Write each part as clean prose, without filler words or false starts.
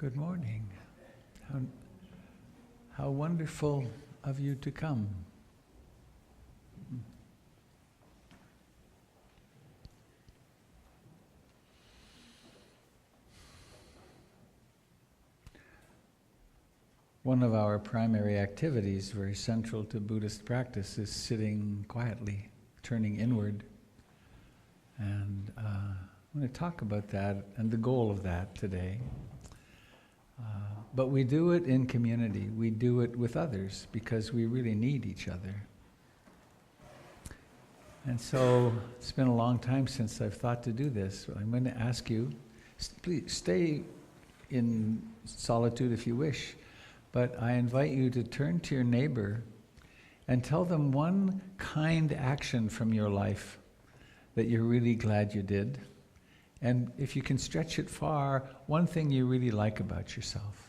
Good morning. How wonderful of you to come. One of our primary activities, very central to Buddhist practice, is sitting quietly, turning inward. And I'm going to talk about that and the goal of that today. But we do it in community. We do it with others because we really need each other. And so it's been a long time since I've thought to do this. So I'm going to ask you, please stay in solitude if you wish, but I invite you to turn to your neighbor and tell them one kind action from your life that you're really glad you did. And if you can stretch it far, one thing you really like about yourself.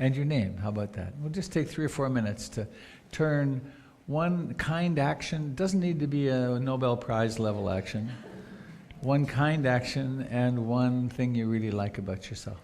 And your name, how about that? We'll just take 3 or 4 minutes to turn one kind action, doesn't need to be a Nobel Prize level action, one kind action and one thing you really like about yourself.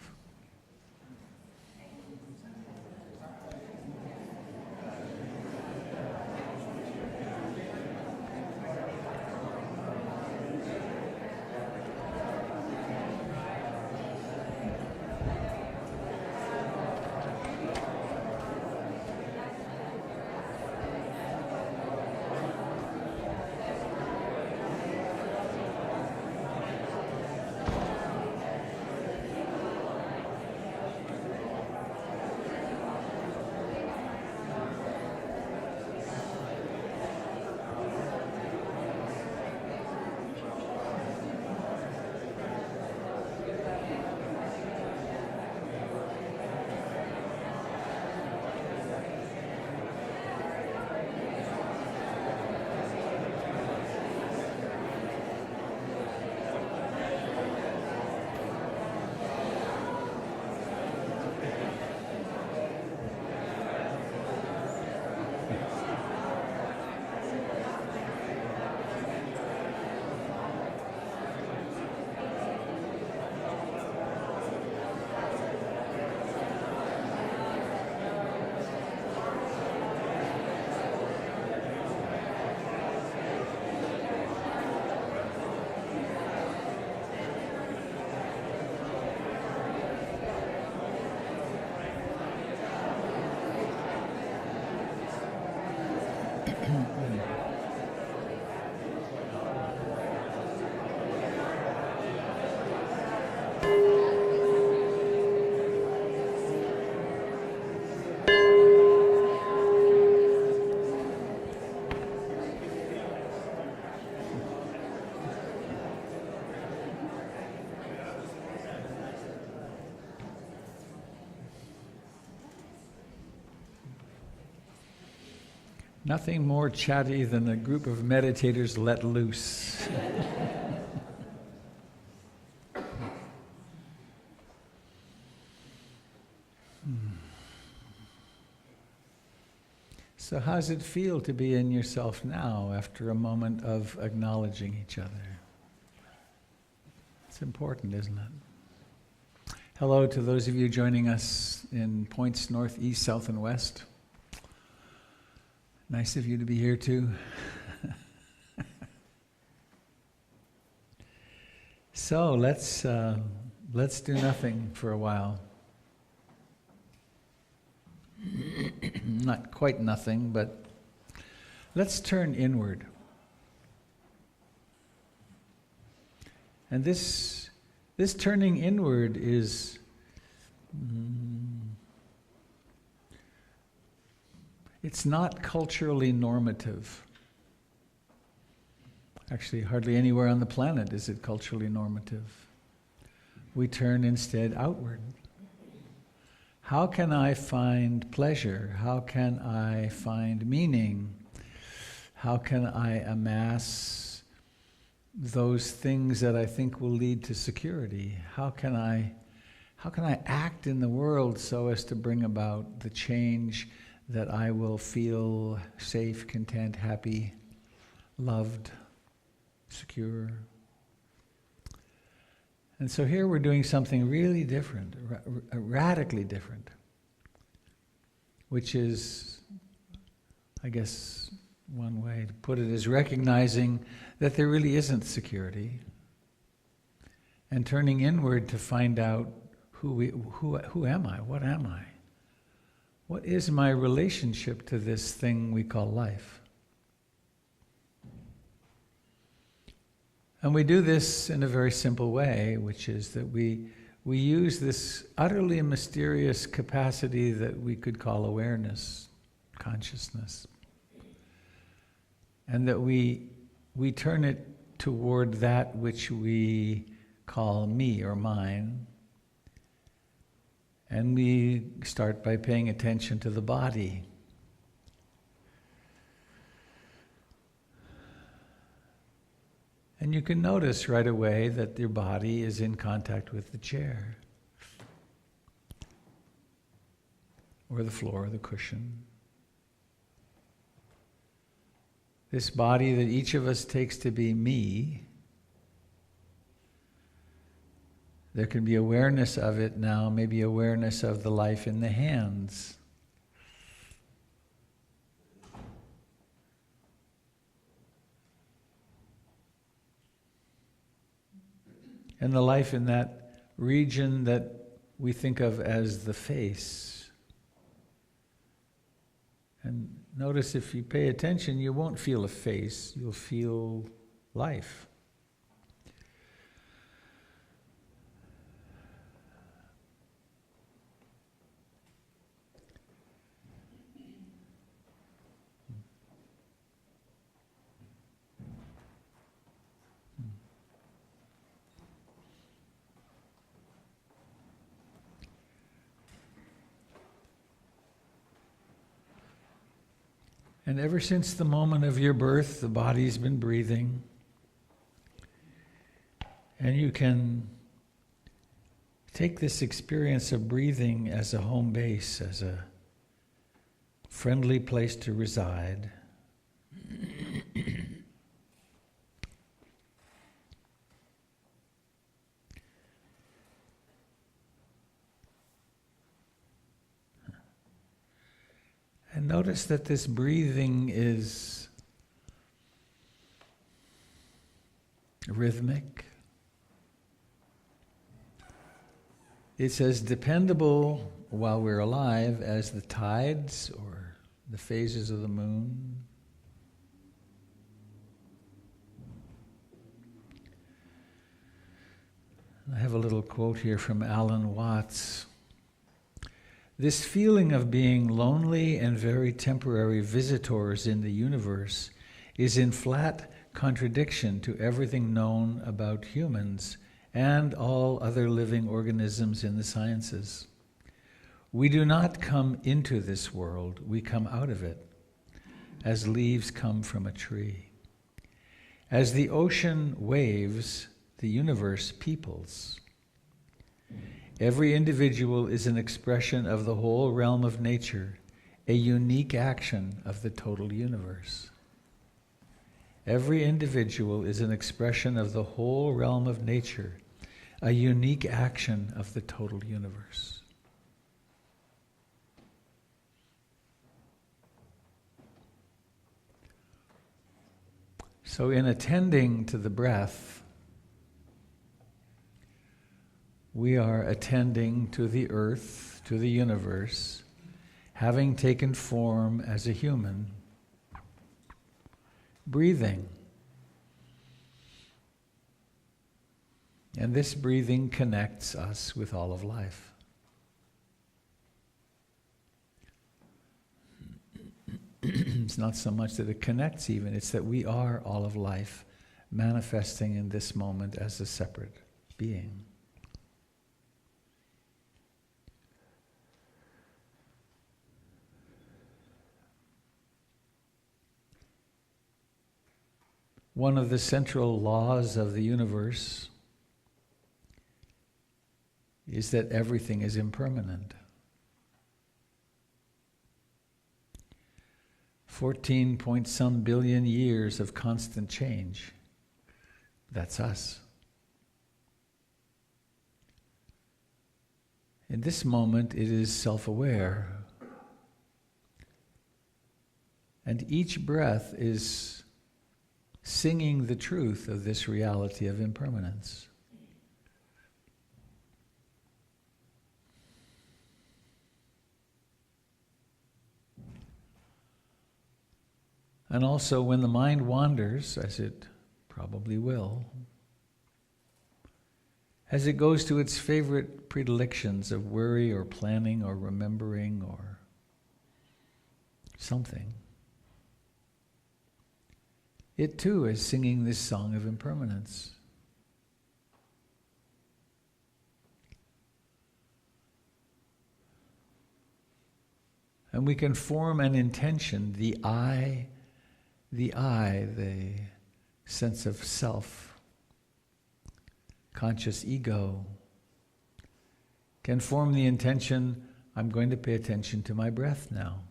Nothing more chatty than a group of meditators let loose. So how does it feel to be in yourself now after a moment of acknowledging each other? It's important, isn't it? Hello to those of you joining us in points north, east, south, and west. Nice of you to be here too. So let's do nothing for a while. Not quite nothing, but let's turn inward. And this turning inward is it's not culturally normative. Actually, hardly anywhere on the planet is it culturally normative. We turn instead outward. How can I find pleasure? How can I find meaning? How can I amass those things that I think will lead to security? How can I act in the world so as to bring about the change that I will feel safe, content, happy, loved, secure? And so here we're doing something really different, radically different, which is, I guess, one way to put it is recognizing that there really isn't security, and turning inward to find out who am I? What am I? What is my relationship to this thing we call life? And we do this in a very simple way, which is that we use this utterly mysterious capacity that we could call awareness, consciousness, and that we turn it toward that which we call me or mine, and we start by paying attention to the body. And you can notice right away that your body is in contact with the chair, or the floor, or the cushion. This body that each of us takes to be me, there can be awareness of it now, maybe awareness of the life in the hands. And the life in that region that we think of as the face. And notice if you pay attention, you won't feel a face, you'll feel life. And ever since the moment of your birth, the body's been breathing. And you can take this experience of breathing as a home base, as a friendly place to reside. And notice that this breathing is rhythmic. It's as dependable while we're alive as the tides or the phases of the moon. I have a little quote here from Alan Watts. This feeling of being lonely and very temporary visitors in the universe is in flat contradiction to everything known about humans and all other living organisms in the sciences. We do not come into this world, we come out of it, as leaves come from a tree. As the ocean waves, the universe peoples. Every individual is an expression of the whole realm of nature, a unique action of the total universe. Every individual is an expression of the whole realm of nature, a unique action of the total universe. So in attending to the breath, we are attending to the earth, to the universe, having taken form as a human, breathing. And this breathing connects us with all of life. It's not so much that it connects even, it's that we are all of life, manifesting in this moment as a separate being. One of the central laws of the universe is that everything is impermanent. 14 point some billion years of constant change. That's us. In this moment, it is self-aware. And each breath is singing the truth of this reality of impermanence. And also, when the mind wanders, as it probably will, as it goes to its favorite predilections of worry or planning or remembering or something, it too is singing this song of impermanence. And we can form an intention, the sense of self, conscious ego, can form the intention, I'm going to pay attention to my breath now.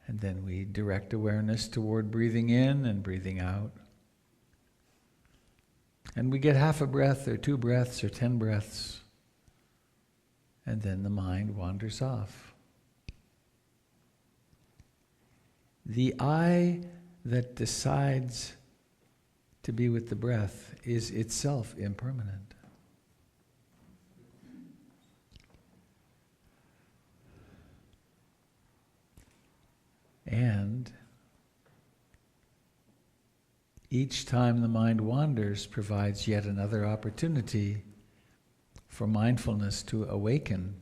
And then we direct awareness toward breathing in and breathing out. And we get half a breath or 2 breaths or 10 breaths. And then the mind wanders off. The I that decides to be with the breath is itself impermanent. And each time the mind wanders provides yet another opportunity for mindfulness to awaken,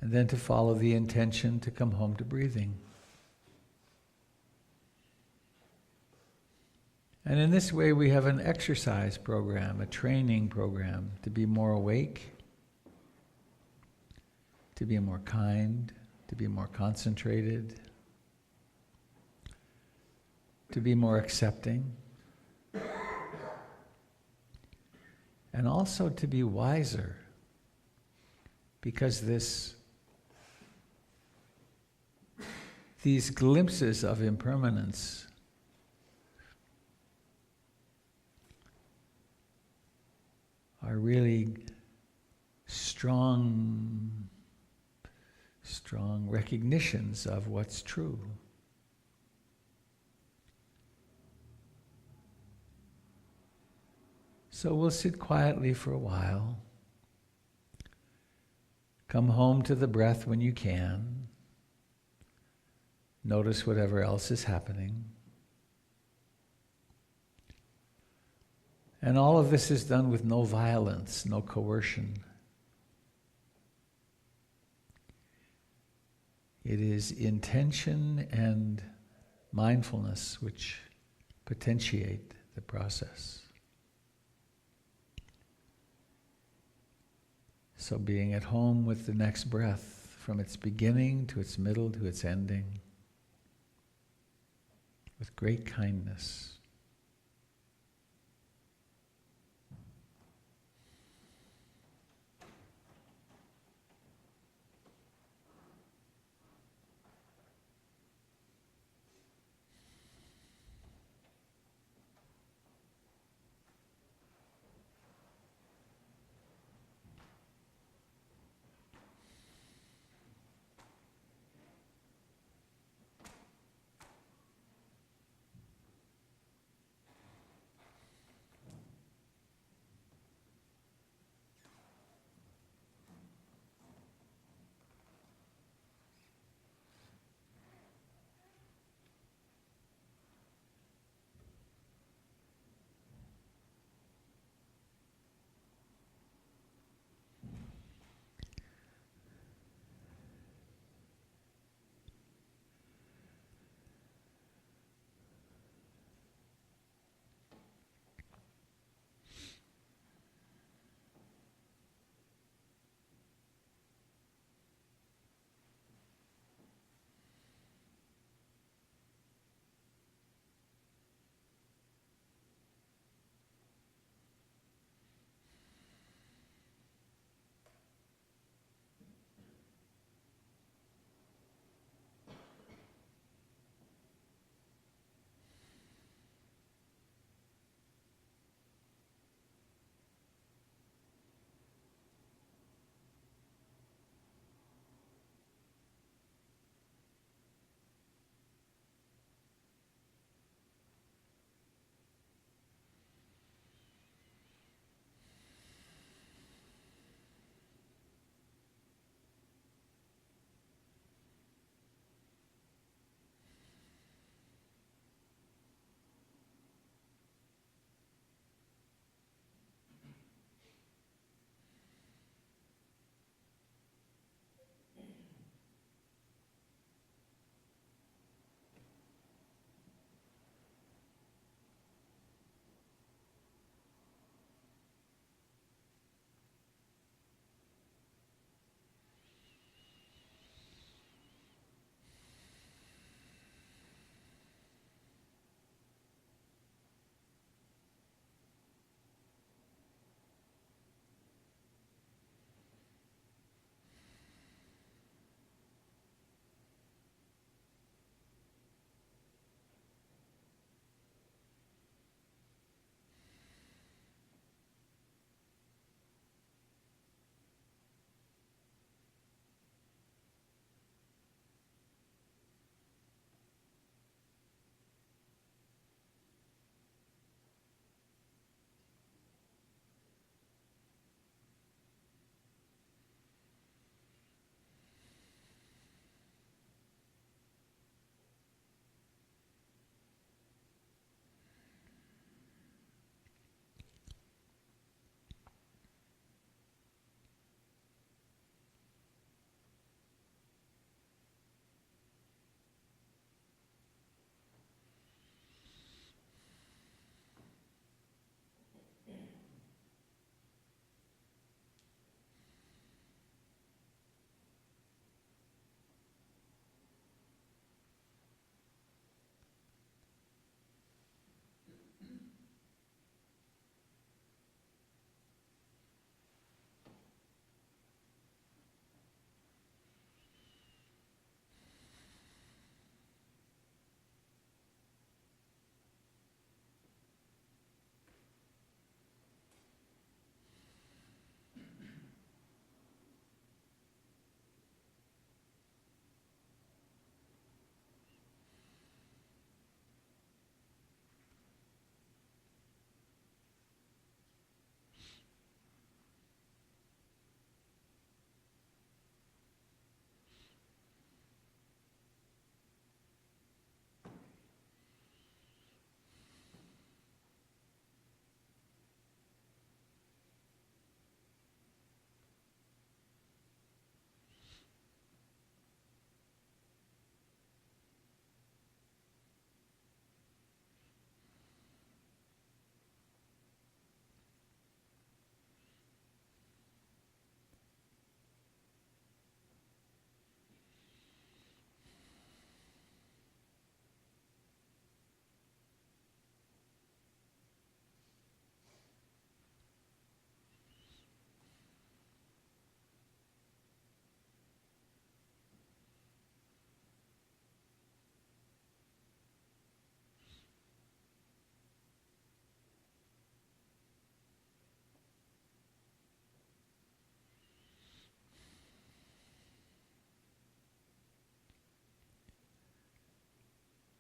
and then to follow the intention to come home to breathing. And in this way we have an exercise program, a training program to be more awake, to be more kind, to be more concentrated, to be more accepting, and also to be wiser, because these glimpses of impermanence are really strong recognitions of what's true. So we'll sit quietly for a while. Come home to the breath when you can. Notice whatever else is happening. And all of this is done with no violence, no coercion. It is intention and mindfulness which potentiate the process. So being at home with the next breath, from its beginning to its middle to its ending, with great kindness.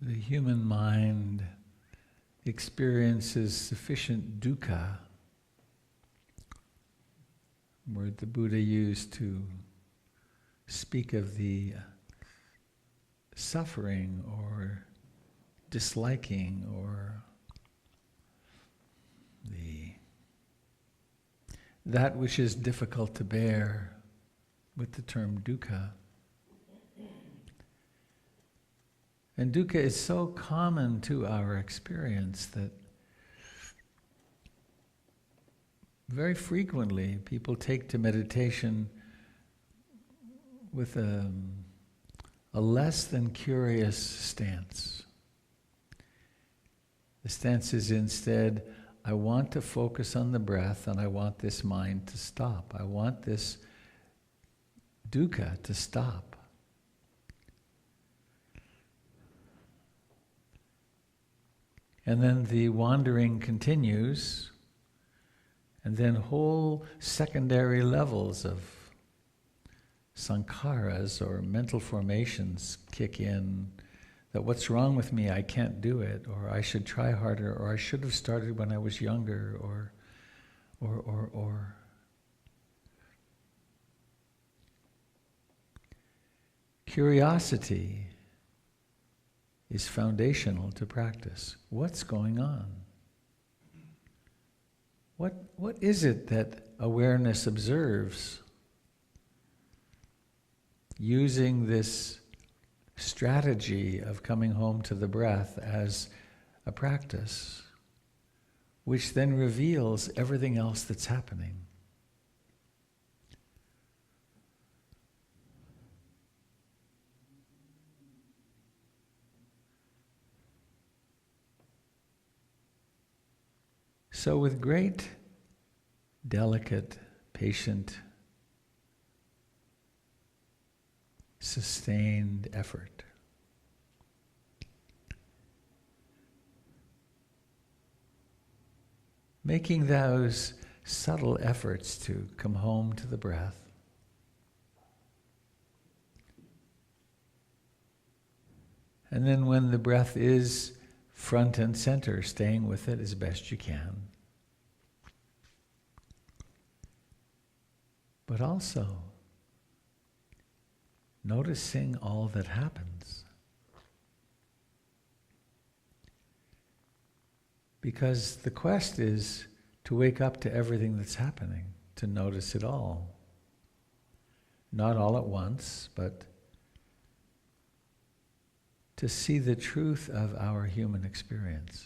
the human mind experiences sufficient dukkha, word the Buddha used to speak of the suffering or disliking or that which is difficult to bear, with the term dukkha. And dukkha is so common to our experience that very frequently people take to meditation with a less than curious stance. The stance is instead, I want to focus on the breath and I want this mind to stop. I want this dukkha to stop. And then the wandering continues, and then whole secondary levels of sankharas or mental formations kick in, that what's wrong with me, I can't do it, or I should try harder, or I should have started when I was younger, or. Curiosity is foundational to practice. What's going on? What is it that awareness observes using this strategy of coming home to the breath as a practice, which then reveals everything else that's happening? So with great, delicate, patient, sustained effort, making those subtle efforts to come home to the breath, and then when the breath is front and center, staying with it as best you can. But also noticing all that happens. Because the quest is to wake up to everything that's happening, to notice it all. Not all at once, but to see the truth of our human experience.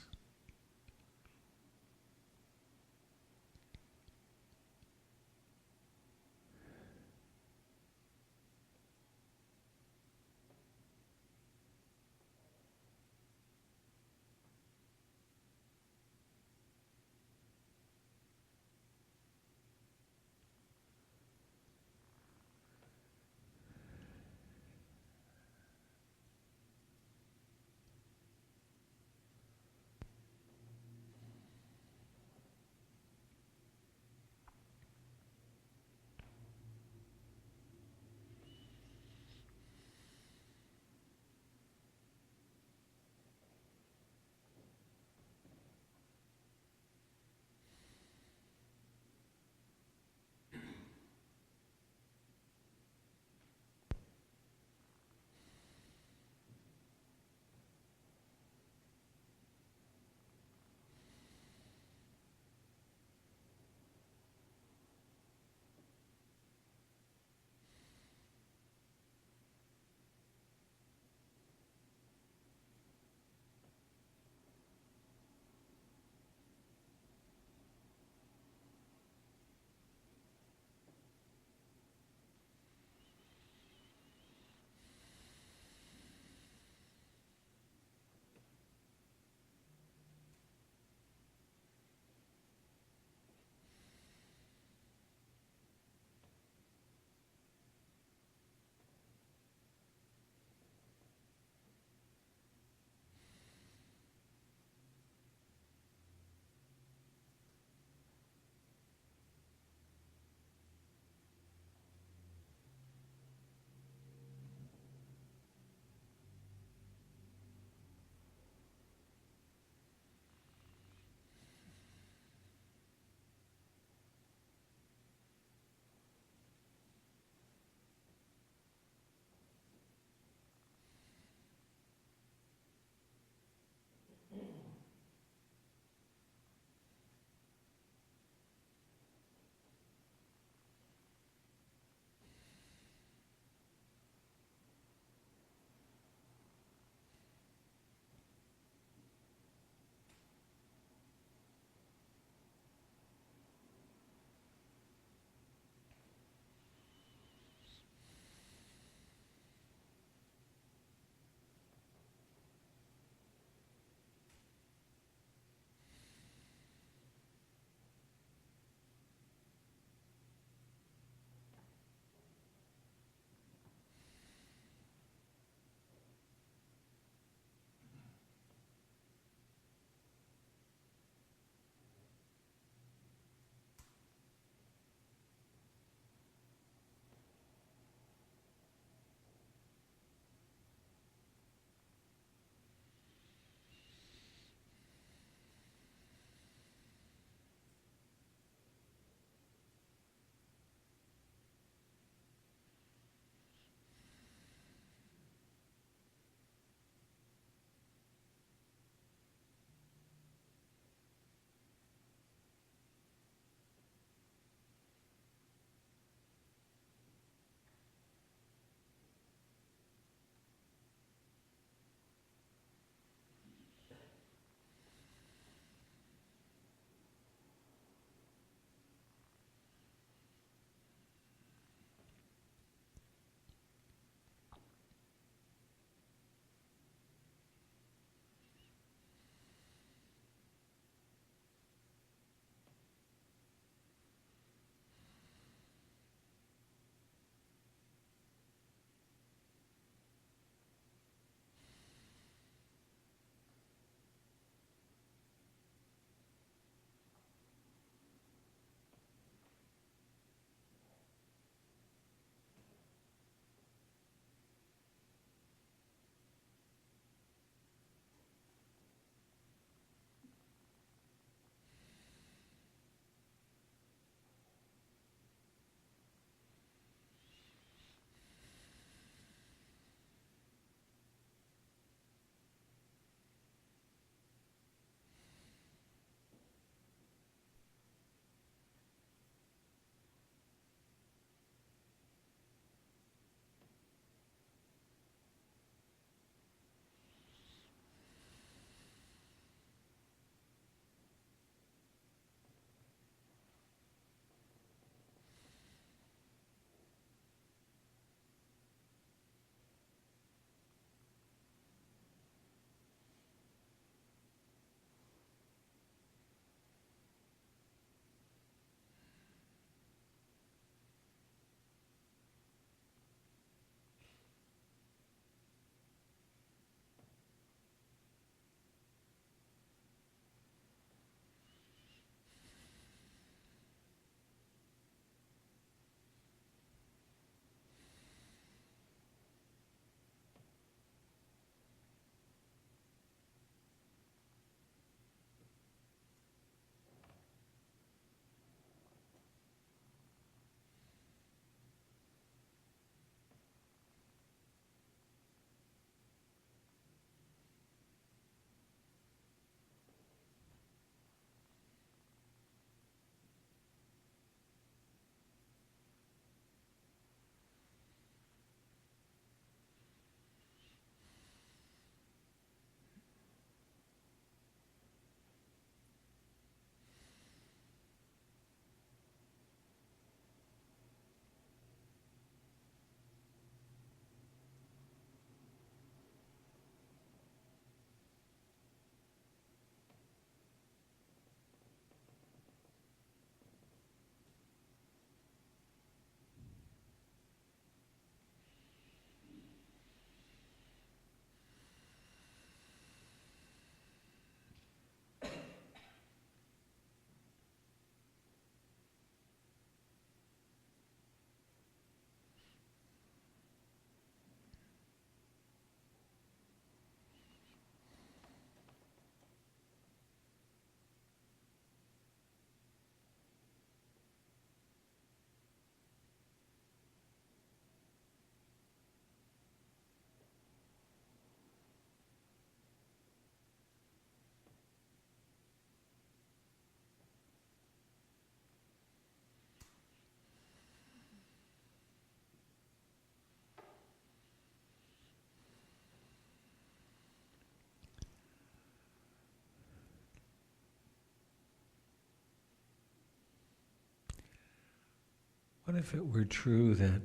What if it were true that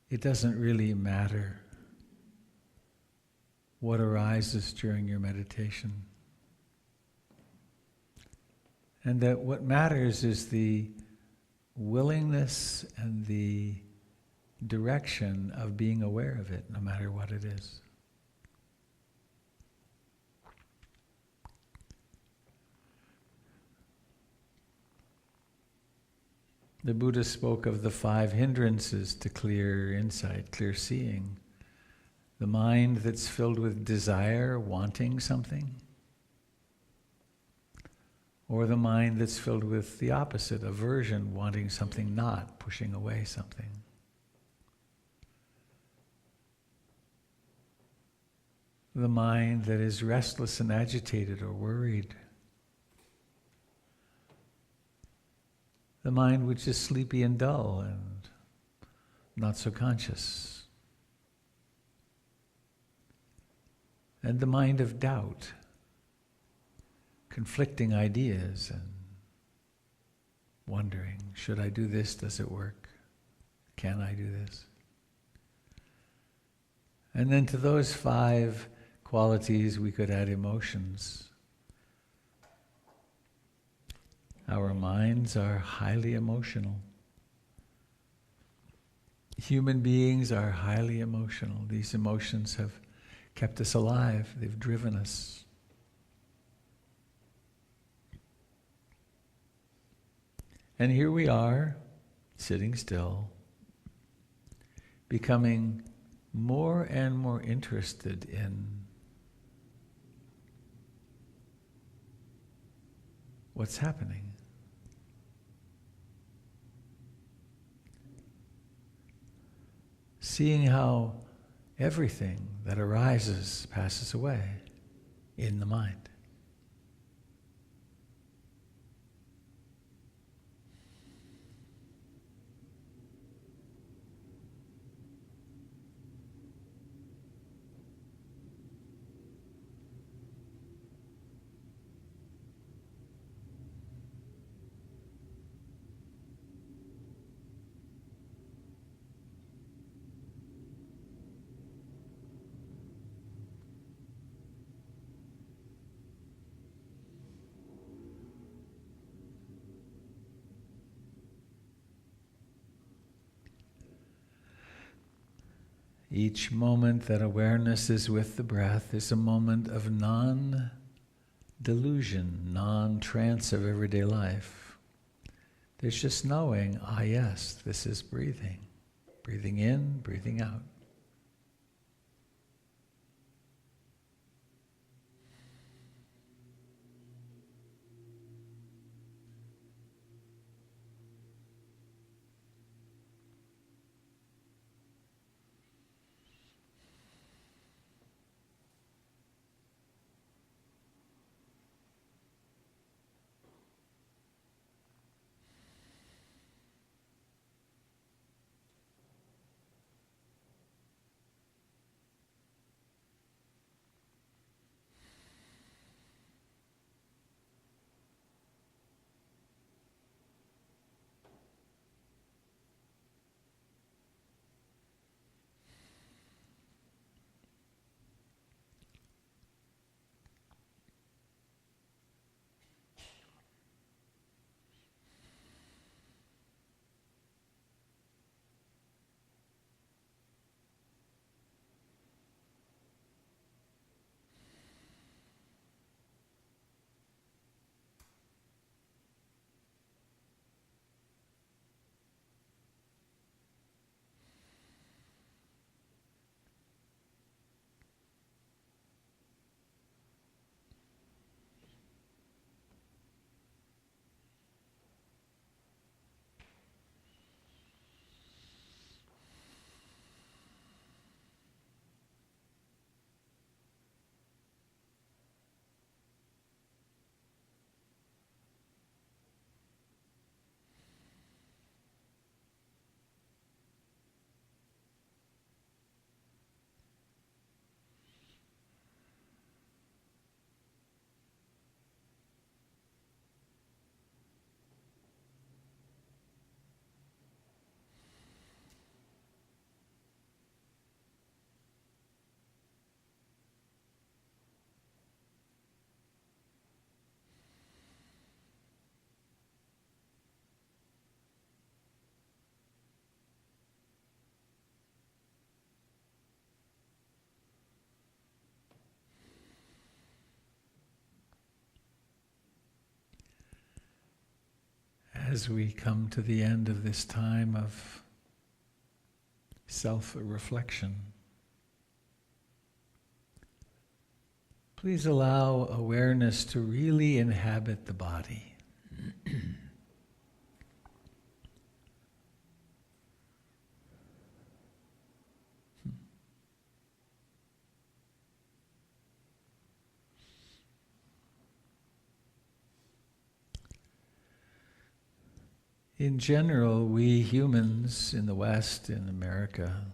it doesn't really matter what arises during your meditation, and that what matters is the willingness and the direction of being aware of it, no matter what it is? The Buddha spoke of the 5 hindrances to clear insight, clear seeing. The mind that's filled with desire, wanting something, or the mind that's filled with the opposite, aversion, wanting something not, pushing away something. The mind that is restless and agitated or worried. The mind which is sleepy and dull and not so conscious. And the mind of doubt, conflicting ideas and wondering, should I do this? Does it work? Can I do this? And then to those 5 qualities we could add emotions. Our minds are highly emotional. Human beings are highly emotional. These emotions have kept us alive. They've driven us. And here we are, sitting still, becoming more and more interested in what's happening. Seeing how everything that arises passes away in the mind. Each moment that awareness is with the breath is a moment of non-delusion, non-trance of everyday life. There's just knowing, yes, this is breathing. Breathing in, breathing out. as we come to the end of this time of self-reflection, please allow awareness to really inhabit the body. In general, we humans in the West, in America,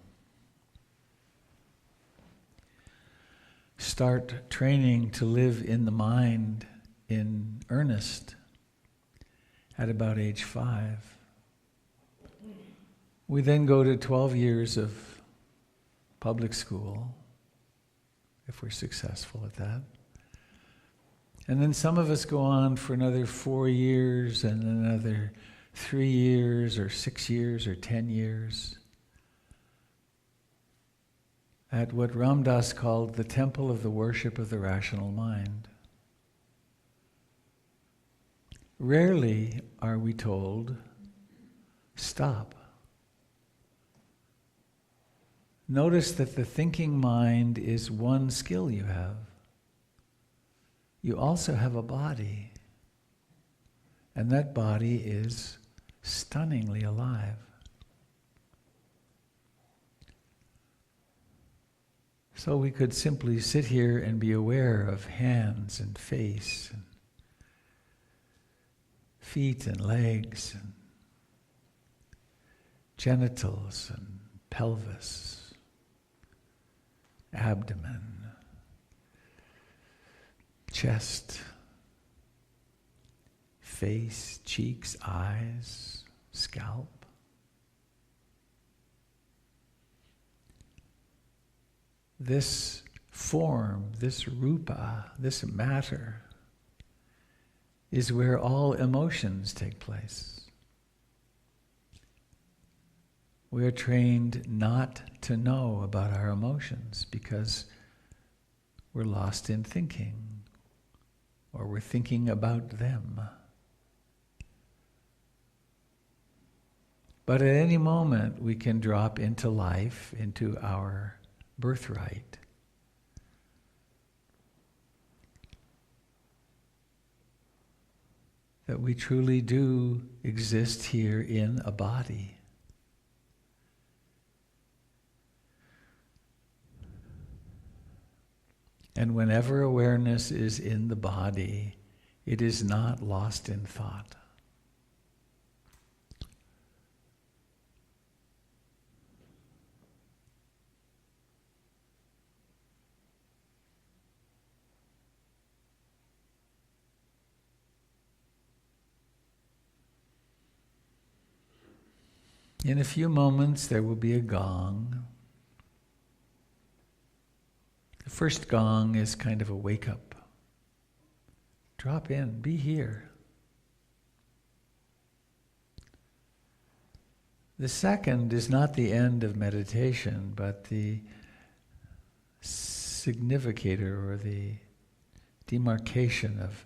start training to live in the mind in earnest at about age 5. We then go to 12 years of public school, if we're successful at that. And then some of us go on for another 4 years and another 3 years or 6 years or 10 years at what Ram Dass called the temple of the worship of the rational mind. Rarely are we told, stop. Notice that the thinking mind is one skill you have. You also have a body, and that body is stunningly alive. So we could simply sit here and be aware of hands and face and feet and legs and genitals and pelvis, abdomen, chest, face, cheeks, eyes, scalp. This form, this rupa, this matter, is where all emotions take place. We are trained not to know about our emotions because we're lost in thinking, or we're thinking about them. But at any moment we can drop into life, into our birthright. That we truly do exist here in a body. And whenever awareness is in the body, it is not lost in thought. In a few moments there will be a gong. The first gong is kind of a wake-up. Drop in, be here. The second is not the end of meditation, but the significator or the demarcation of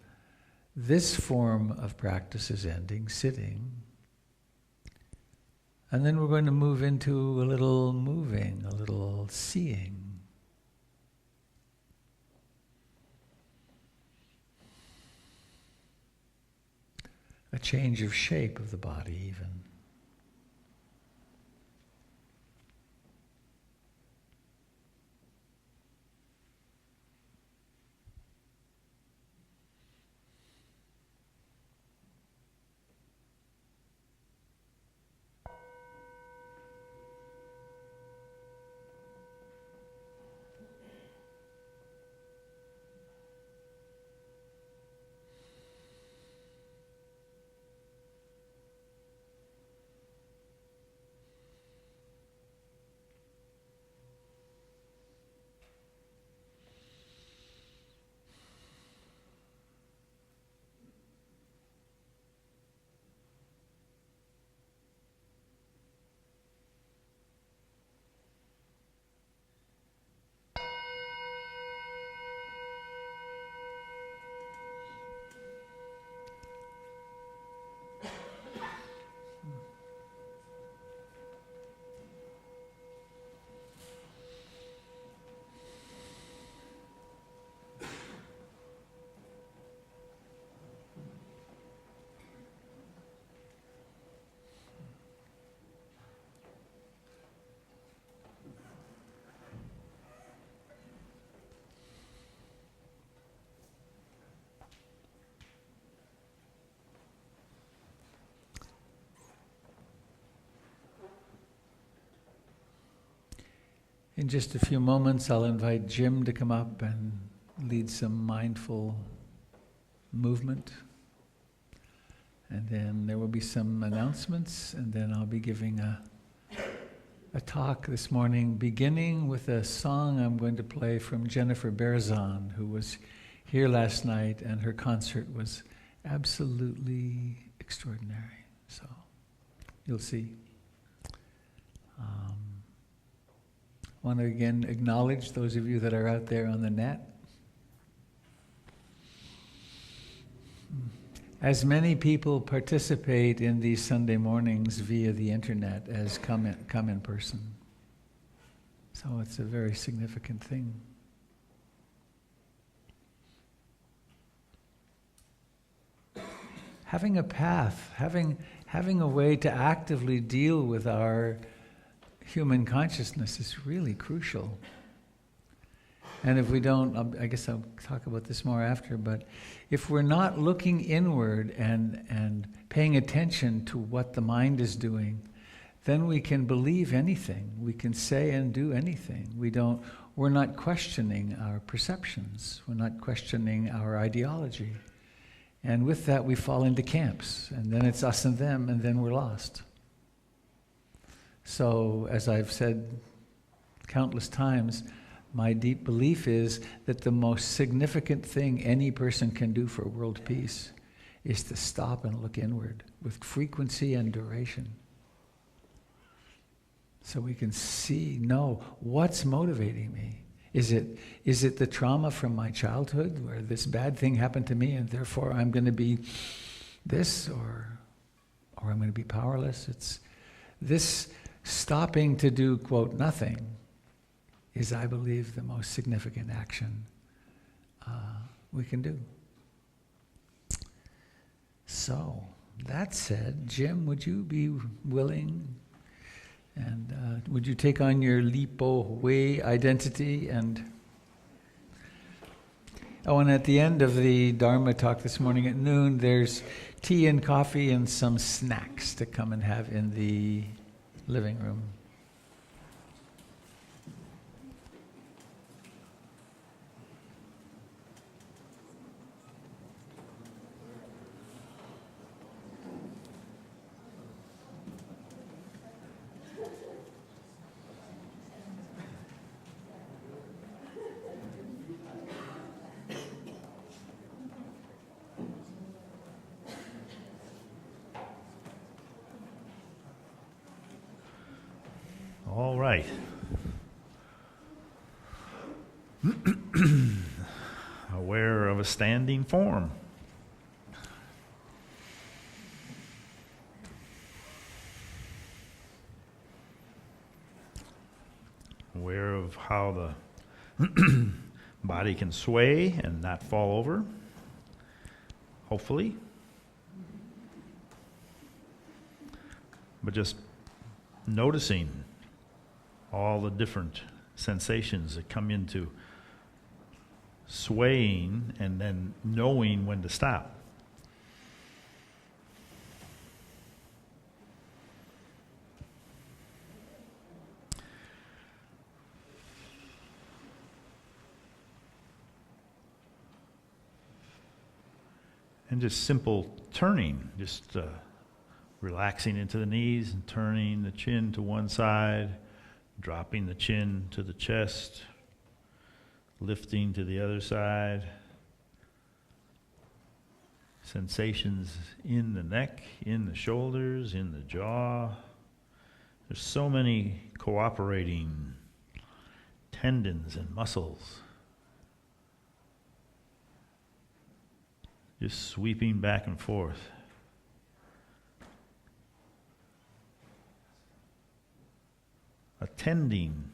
this form of practice is ending, sitting. And then we're going to move into a little moving, a little seeing. A change of shape of the body even. In just a few moments, I'll invite Jim to come up and lead some mindful movement. And then there will be some announcements, and then I'll be giving a talk this morning, beginning with a song I'm going to play from Jennifer Berzon, who was here last night, and her concert was absolutely extraordinary. So you'll see. I want to again acknowledge those of you that are out there on the net. As many people participate in these Sunday mornings via the internet as come in person. So it's a very significant thing. Having a path, having a way to actively deal with our human consciousness is really crucial. And if we don't, I guess I'll talk about this more after, but if we're not looking inward and paying attention to what the mind is doing, then we can believe anything. We can say and do anything. We're not questioning our perceptions. We're not questioning our ideology. And with that, we fall into camps. And then it's us and them, and then we're lost. So, as I've said countless times, my deep belief is that the most significant thing any person can do for world peace is to stop and look inward with frequency and duration. So we can know what's motivating me. Is it the trauma from my childhood where this bad thing happened to me and therefore I'm going to be this, or I'm going to be powerless? It's this stopping to do, quote, nothing is, I believe, the most significant action we can do. So, that said, Jim, would you be willing, and would you take on your Lipo Hui identity? And at the end of the Dharma talk this morning at noon, there's tea and coffee and some snacks to come and have in the living room. All right. Aware of a standing form. Aware of how the body can sway and not fall over, hopefully. But just noticing all the different sensations that come into swaying and then knowing when to stop. And just simple turning, just relaxing into the knees and turning the chin to one side, dropping the chin to the chest, lifting to the other side. Sensations in the neck, in the shoulders, in the jaw. There's so many cooperating tendons and muscles. Just sweeping back and forth. Attending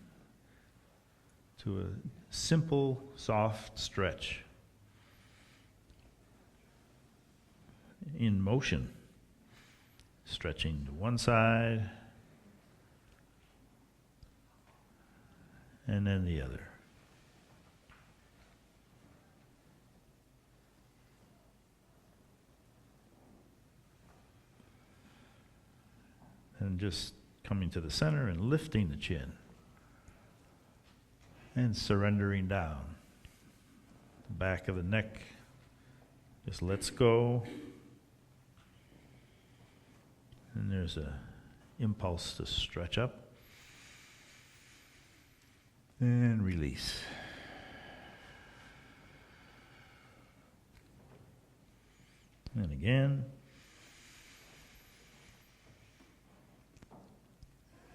to a simple, soft stretch in motion, stretching to one side and then the other. And just coming to the center and lifting the chin. And surrendering down. The back of the neck just lets go. And there's a impulse to stretch up. And release. And again.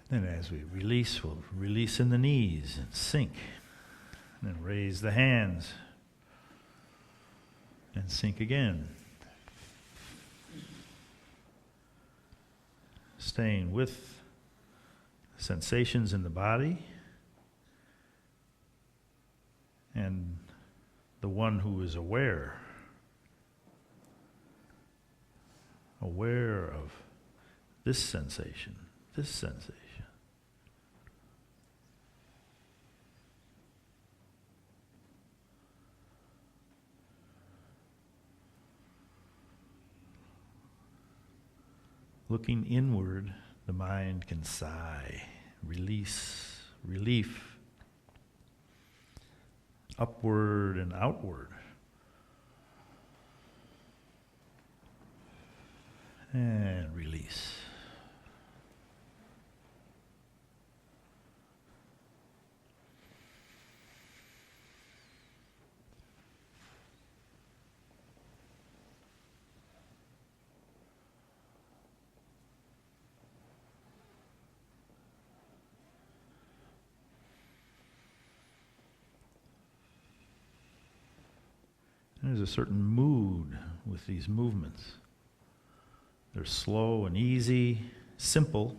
Then as we release, we'll release in the knees and sink. And then raise the hands. And sink again. Staying with sensations in the body. And the one who is aware of this sensation. Looking inward, the mind can sigh, release, relief, upward and outward. And release. There's a certain mood with these movements. They're slow and easy, simple.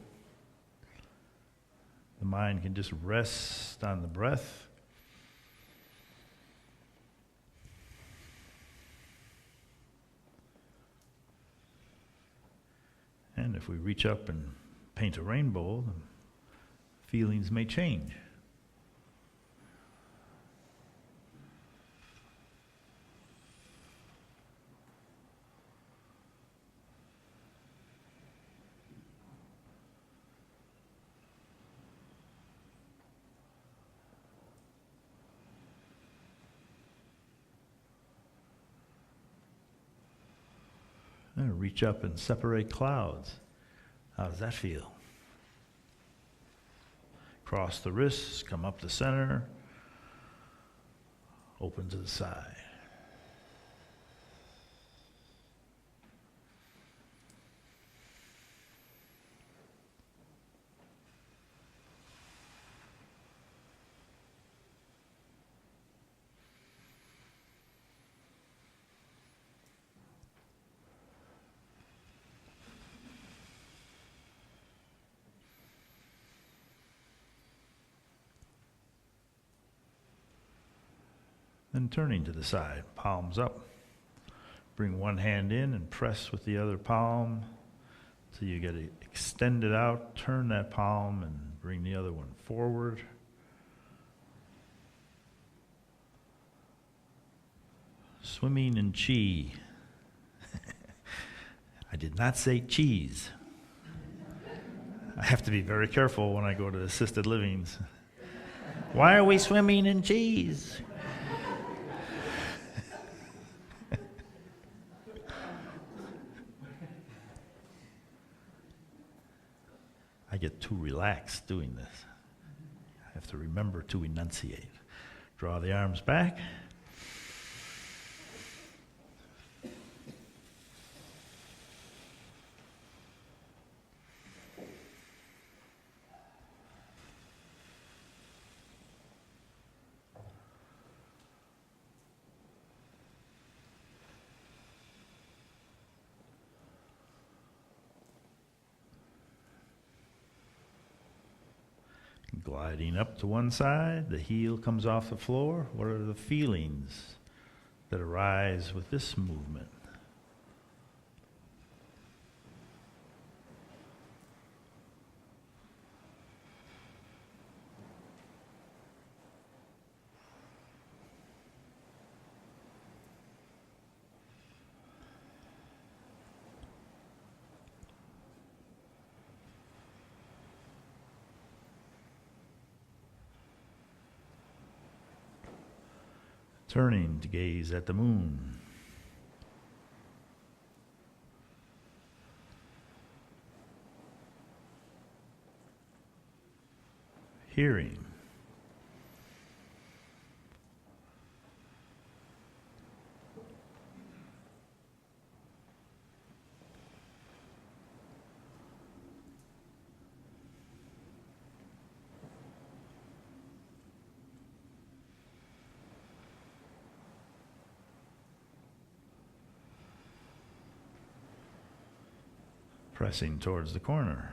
The mind can just rest on the breath. And if we reach up and paint a rainbow, the feelings may change. And reach up and separate clouds. How does that feel? Cross the wrists, come up the center, open to the side. Then turning to the side, palms up. Bring one hand in and press with the other palm till you get it extended out. Turn that palm and bring the other one forward. Swimming in chi. I did not say cheese. I have to be very careful when I go to assisted livings. Why are we swimming in cheese? I get too relaxed doing this. I have to remember to enunciate. Draw the arms back. Gliding up to one side, the heel comes off the floor. What are the feelings that arise with this movement? Turning to gaze at the moon. Hearing. Pressing towards the corner.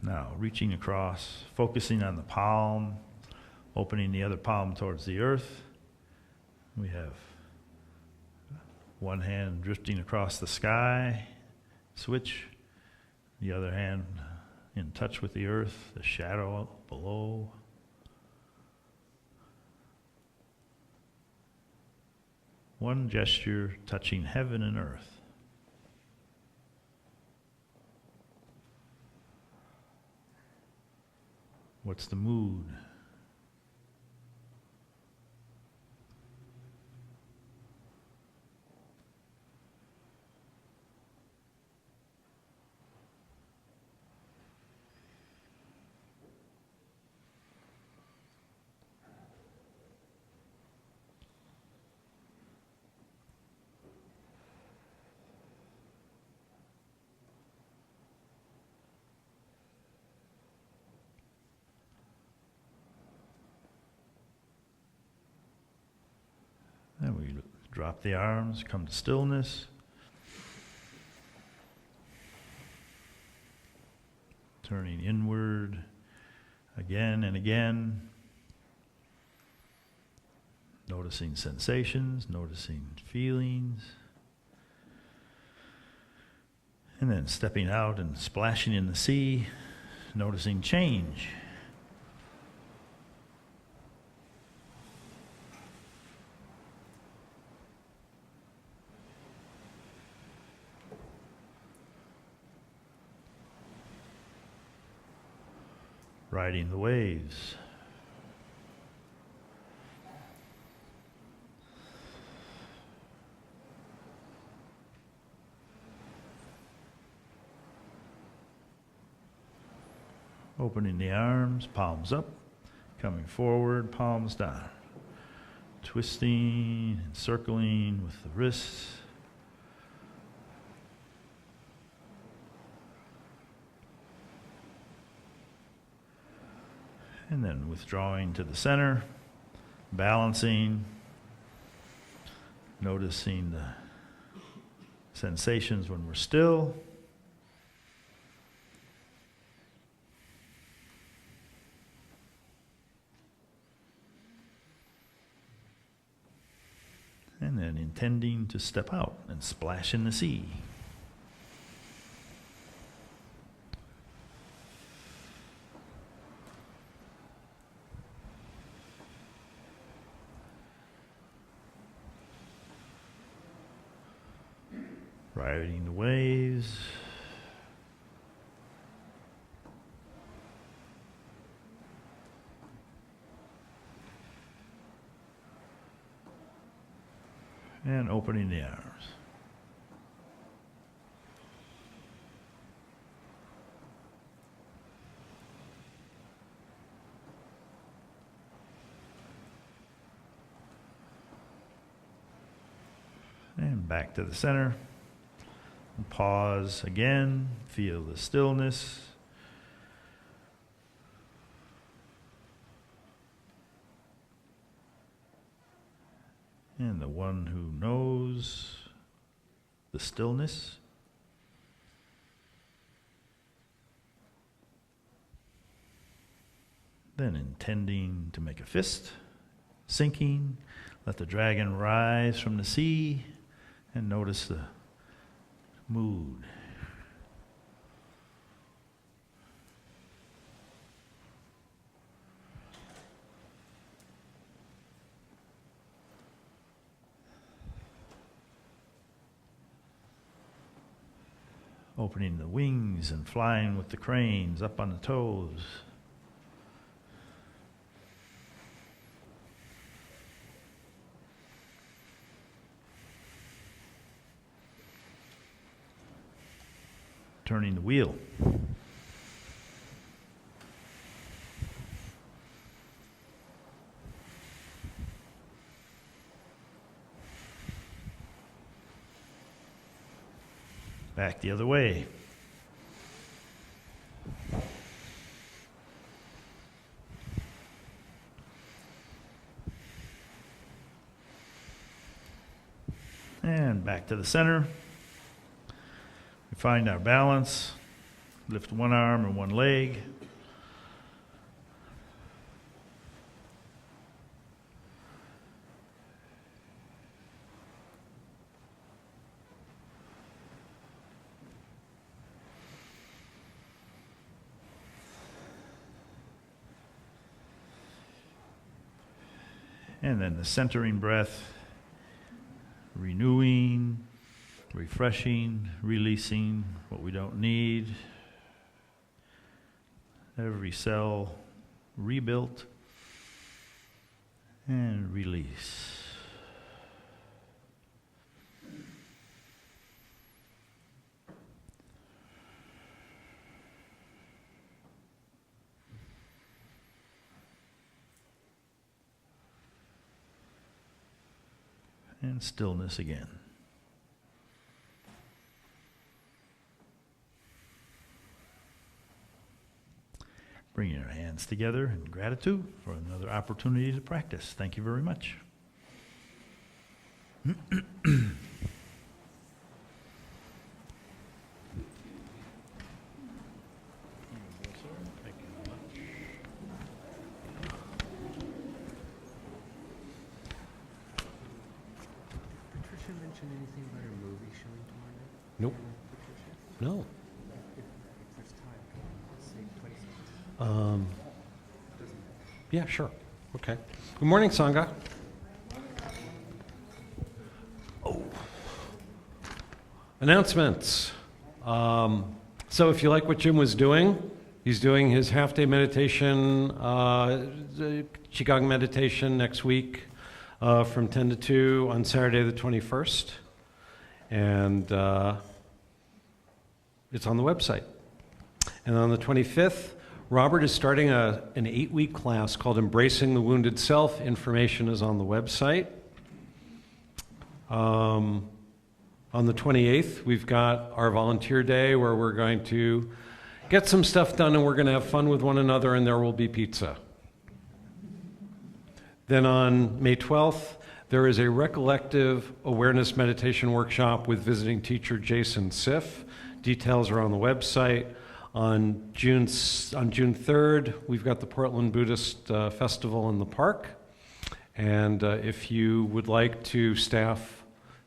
Now, reaching across, focusing on the palm, opening the other palm towards the earth. We have one hand drifting across the sky, switch, the other hand in touch with the earth, the shadow below. One gesture touching heaven and earth. What's the mood? Then we drop the arms, come to stillness. Turning inward again and again. Noticing sensations, noticing feelings. And then stepping out and splashing in the sea, noticing change. Riding the waves. Opening the arms, palms up, coming forward, palms down. Twisting and circling with the wrists. And then withdrawing to the center, balancing, noticing the sensations when we're still. And then intending to step out and splash in the sea. Riding the waves. And opening the arms. And back to the center. And pause again, feel the stillness. And the one who knows the stillness. Then intending to make a fist, sinking, Let the dragon rise from the sea and notice the mood. Opening the wings and flying with the cranes up on the toes. Turning the wheel. Back the other way. And back to the center. We find our balance. Lift one arm and one leg. And then the centering breath, renewing, refreshing, releasing what we don't need. Every cell rebuilt and release. And stillness again. Bringing our hands together in gratitude for another opportunity to practice. Thank you very much. Mention anything about a movie showing tomorrow night? Nope. Patricia? No. If there's time, let's say 20 seconds. Yeah, sure. Okay. Good morning, Sangha. Oh. Announcements. So if you like what Jim was doing, he's doing his half-day meditation, Qigong meditation next week from 10 to 2 on Saturday the 21st. And it's on the website. And on the 25th, Robert is starting an 8-week class called Embracing the Wounded Self. Information is on the website. On the 28th, we've got our volunteer day where we're going to get some stuff done and we're going to have fun with one another, and there will be pizza. Then on May 12th, there is a recollective awareness meditation workshop with visiting teacher Jason Siff. Details are on the website. On June 3rd, we've got the Portland Buddhist Festival in the park. And if you would like to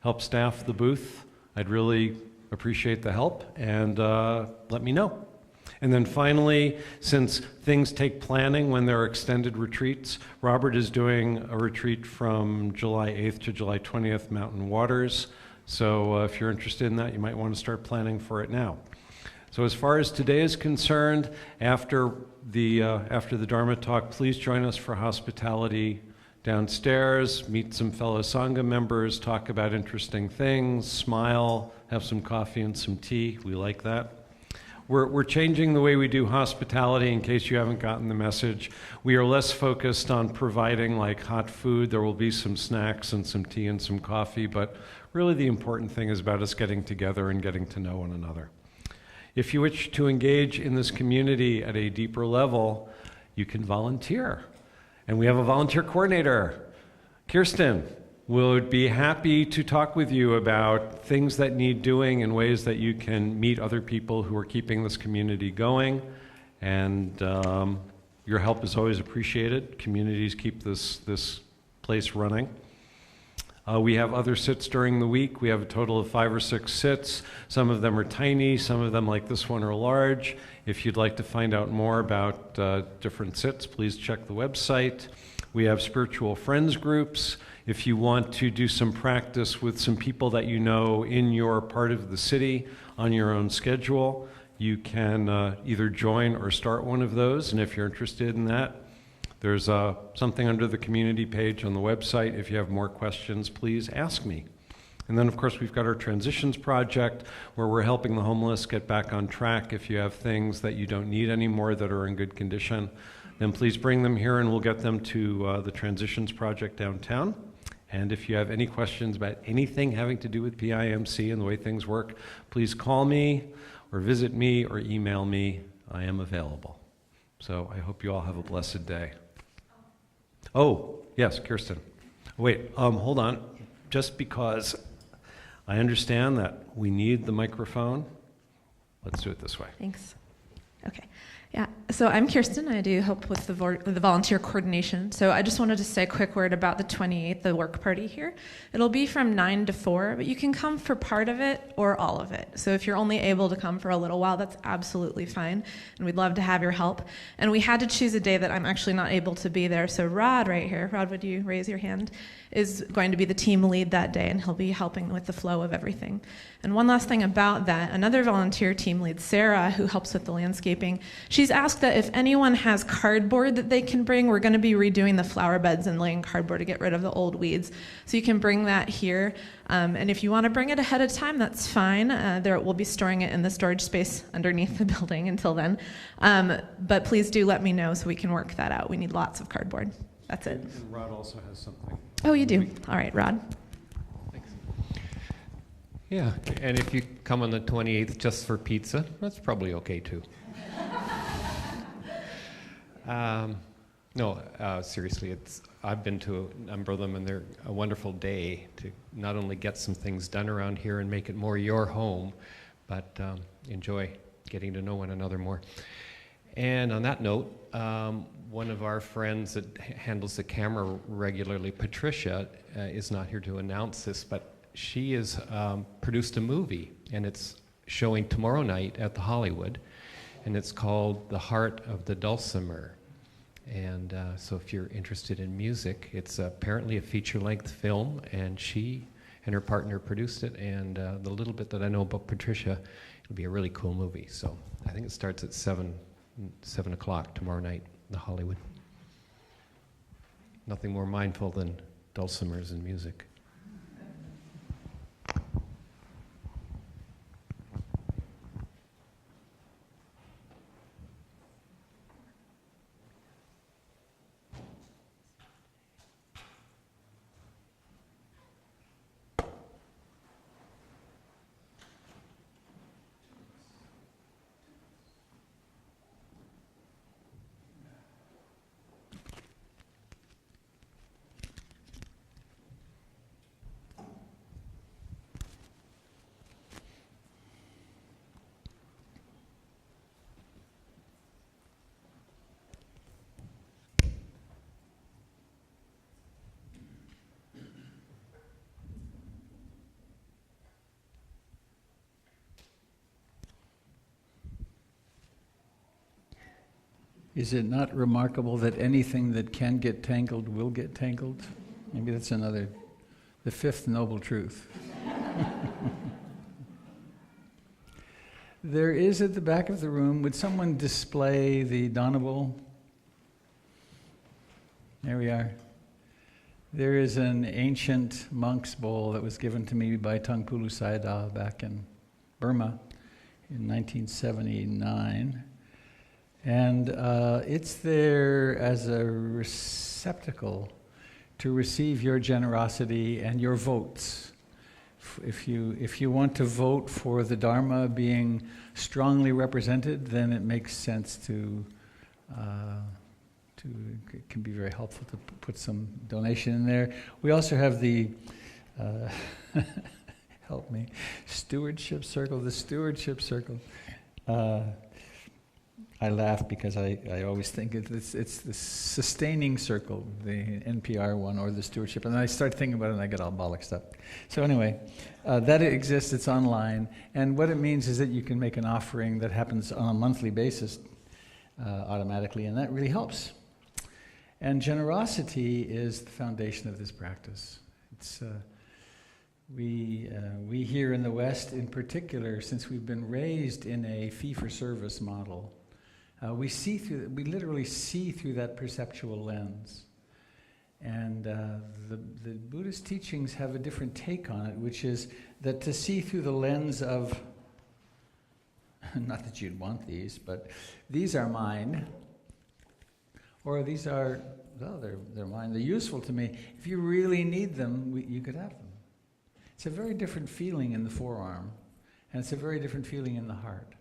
help staff the booth, I'd really appreciate the help, and let me know. And then finally, since things take planning when there are extended retreats, Robert is doing a retreat from July 8th to July 20th, Mountain Waters. So if you're interested in that, you might want to start planning for it now. So as far as today is concerned, after the Dharma talk, please join us for hospitality downstairs, meet some fellow Sangha members, talk about interesting things, smile, have some coffee and some tea. We like that. We're changing the way we do hospitality in case you haven't gotten the message. We are less focused on providing like hot food. There will be some snacks and some tea and some coffee, but really the important thing is about us getting together and getting to know one another. If you wish to engage in this community at a deeper level, you can volunteer. And we have a volunteer coordinator, Kirsten. Would be happy to talk with you about things that need doing and ways that you can meet other people who are keeping this community going. And your help is always appreciated. Communities keep this place running. We have other sits during the week. We have a total of 5 or 6 sits. Some of them are tiny, some of them, like this one, are large. If you'd like to find out more about different sits, please check the website. We have spiritual friends groups. If you want to do some practice with some people that you know in your part of the city on your own schedule, you can either join or start one of those. And if you're interested in that, there's something under the community page on the website. If you have more questions, please ask me. And then, of course, we've got our Transitions Project, where we're helping the homeless get back on track. If you have things that you don't need anymore that are in good condition, then please bring them here and we'll get them to the Transitions Project downtown. And if you have any questions about anything having to do with PIMC and the way things work, please call me or visit me or email me. I am available. So I hope you all have a blessed day. Oh, yes, Kirsten. Wait, hold on. Just because I understand that we need the microphone, let's do it this way. Thanks. Okay. Yeah, so I'm Kirsten. I do help with the volunteer coordination. So I just wanted to say a quick word about the 28th, the work party here. It'll be from 9 to 4, but you can come for part of it or all of it. So if you're only able to come for a little while, that's absolutely fine, and we'd love to have your help. And we had to choose a day that I'm actually not able to be there, so Rod right here, Rod, would you raise your hand, is going to be the team lead that day, and he'll be helping with the flow of everything. And one last thing about that, another volunteer team lead, Sarah, who helps with the landscaping, she's asked that if anyone has cardboard that they can bring, we're going to be redoing the flower beds and laying cardboard to get rid of the old weeds. So you can bring that here. And if you want to bring it ahead of time, that's fine. We'll be storing it in the storage space underneath the building until then. But please do let me know so we can work that out. We need lots of cardboard. That's it. And Rod also has something. Oh, you do? All right, Rod. Yeah, and if you come on the 28th just for pizza, that's probably okay too. Seriously, I've been to a number of them, and they're a wonderful day to not only get some things done around here and make it more your home, but enjoy getting to know one another more. And on that note, one of our friends that handles the camera regularly, Patricia, is not here to announce this, but she has produced a movie, and it's showing tomorrow night at the Hollywood, and it's called The Heart of the Dulcimer. And so if you're interested in music, it's apparently a feature-length film, and she and her partner produced it, and the little bit that I know about Patricia, it'll be a really cool movie. So I think it starts at 7 o'clock tomorrow night in the Hollywood. Nothing more mindful than dulcimers and music. Is it not remarkable that anything that can get tangled will get tangled? Maybe that's the fifth noble truth. There is at the back of the room, would someone display the Donnable? There we are. There is an ancient monk's bowl that was given to me by Tangpulu Sayadaw back in Burma in 1979. And it's there as a receptacle to receive your generosity and your votes. If you want to vote for the Dharma being strongly represented, then it makes sense it can be very helpful to put some donation in there. We also have the help me, stewardship circle, the stewardship circle. I laugh because I always think it's the sustaining circle, the NPR one, or the stewardship, and then I start thinking about it and I get all bollocksed up. So anyway, that exists, it's online, and what it means is that you can make an offering that happens on a monthly basis automatically, and that really helps. And generosity is the foundation of this practice. It's we here in the West, in particular, since we've been raised in a fee-for-service model, we literally see through that perceptual lens. And the Buddhist teachings have a different take on it, which is that to see through the lens of, not that you'd want these, but these are mine, or these are, well, they're mine, they're useful to me. If you really need them, you could have them. It's a very different feeling in the forearm, and it's a very different feeling in the heart.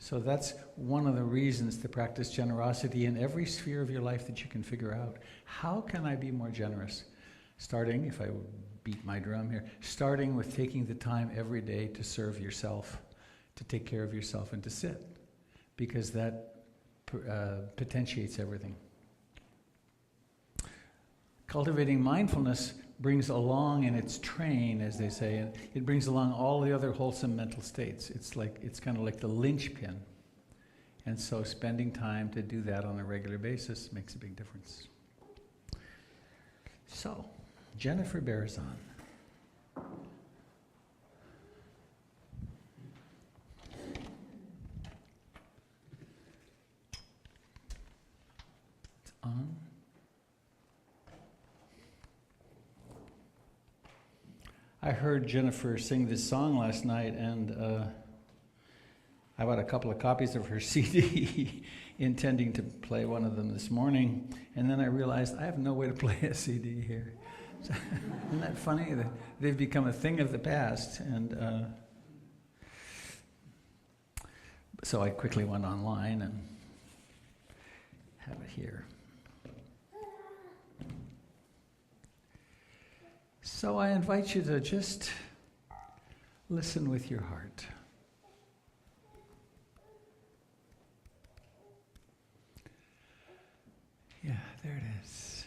So that's one of the reasons to practice generosity in every sphere of your life that you can figure out. How can I be more generous? Starting, if I beat my drum here, starting with taking the time every day to serve yourself, to take care of yourself, and to sit, because that potentiates everything. Cultivating mindfulness brings along in its train, as they say, and it brings along all the other wholesome mental states. It's kind of like the linchpin. And so spending time to do that on a regular basis makes a big difference. So, Jennifer Berzon. It's on. I heard Jennifer sing this song last night, and I bought a couple of copies of her CD, intending to play one of them this morning, and then I realized I have no way to play a CD here. So, isn't that funny? They've become a thing of the past, and so I quickly went online and have it here. So I invite you to just listen with your heart. Yeah, there it is.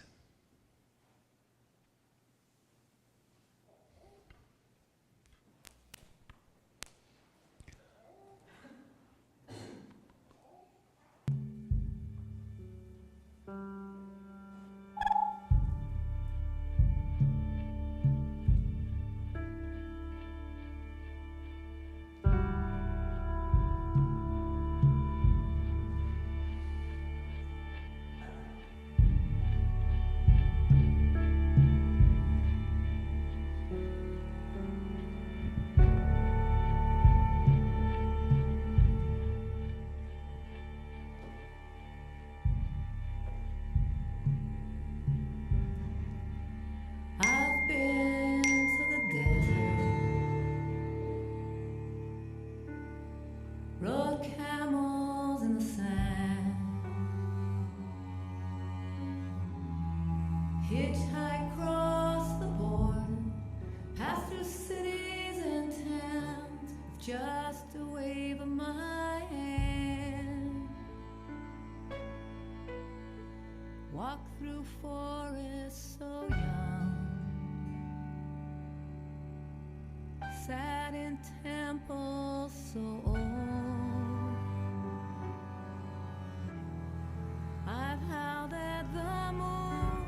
I've been to the desert, rode camels in the sand, hitchhiked across the border, passed through cities and towns with just a wave of my hand, walked through forests so young, sat in temples so old. I've howled at the moon,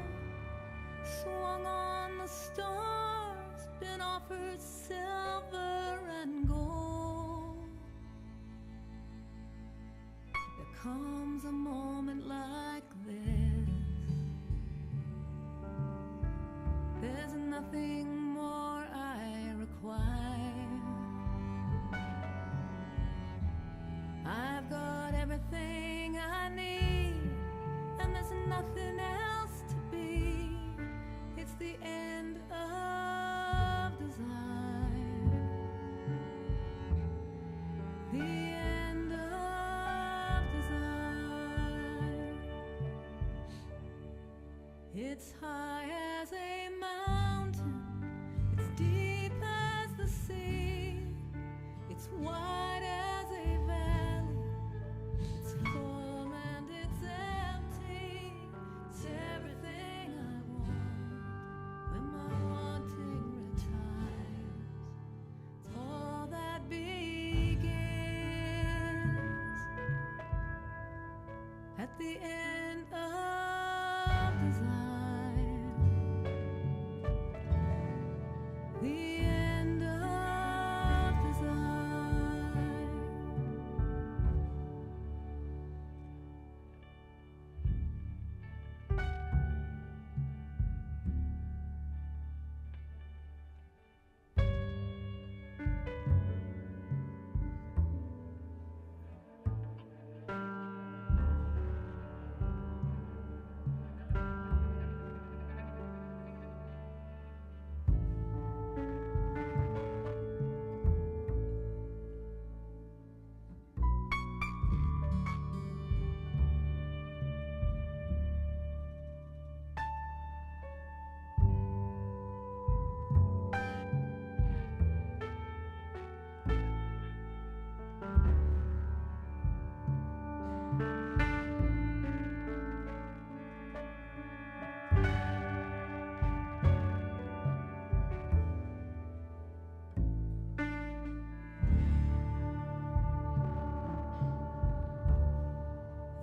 swung on the stars, been offered silver and gold. There comes a moment like this, there's nothing more I require. I've got everything I need, and there's nothing else to be. It's the end of desire, the end of desire. It's high as a mountain, it's deep as the sea, it's wide as a valley, it's full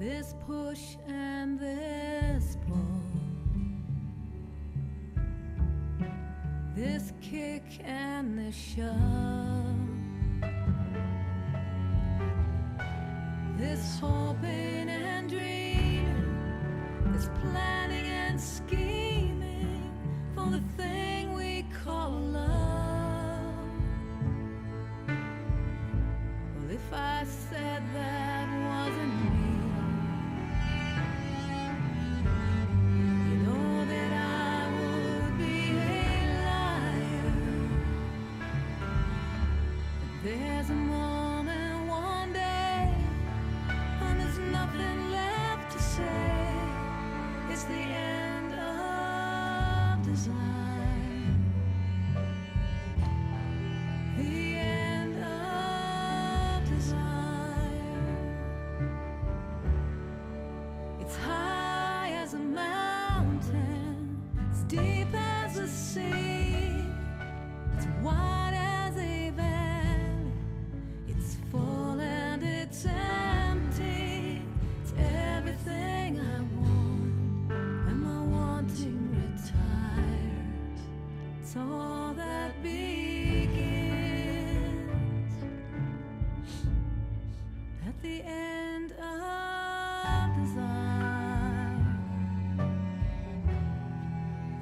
this push and this pull, this kick and this shove, this hoping and dreaming, this planning and scheming for the thing we call love. Well, if I said that wasn't me, you know that I would be a liar. But there's a moment one day when there's nothing left to say. It's the end of design. The end of design. It's high as a mountain, it's deep as a sea, it's wide as a valley, it's full and it's empty. It's everything I want, and my wanting retires. It's all that begins at the end of design.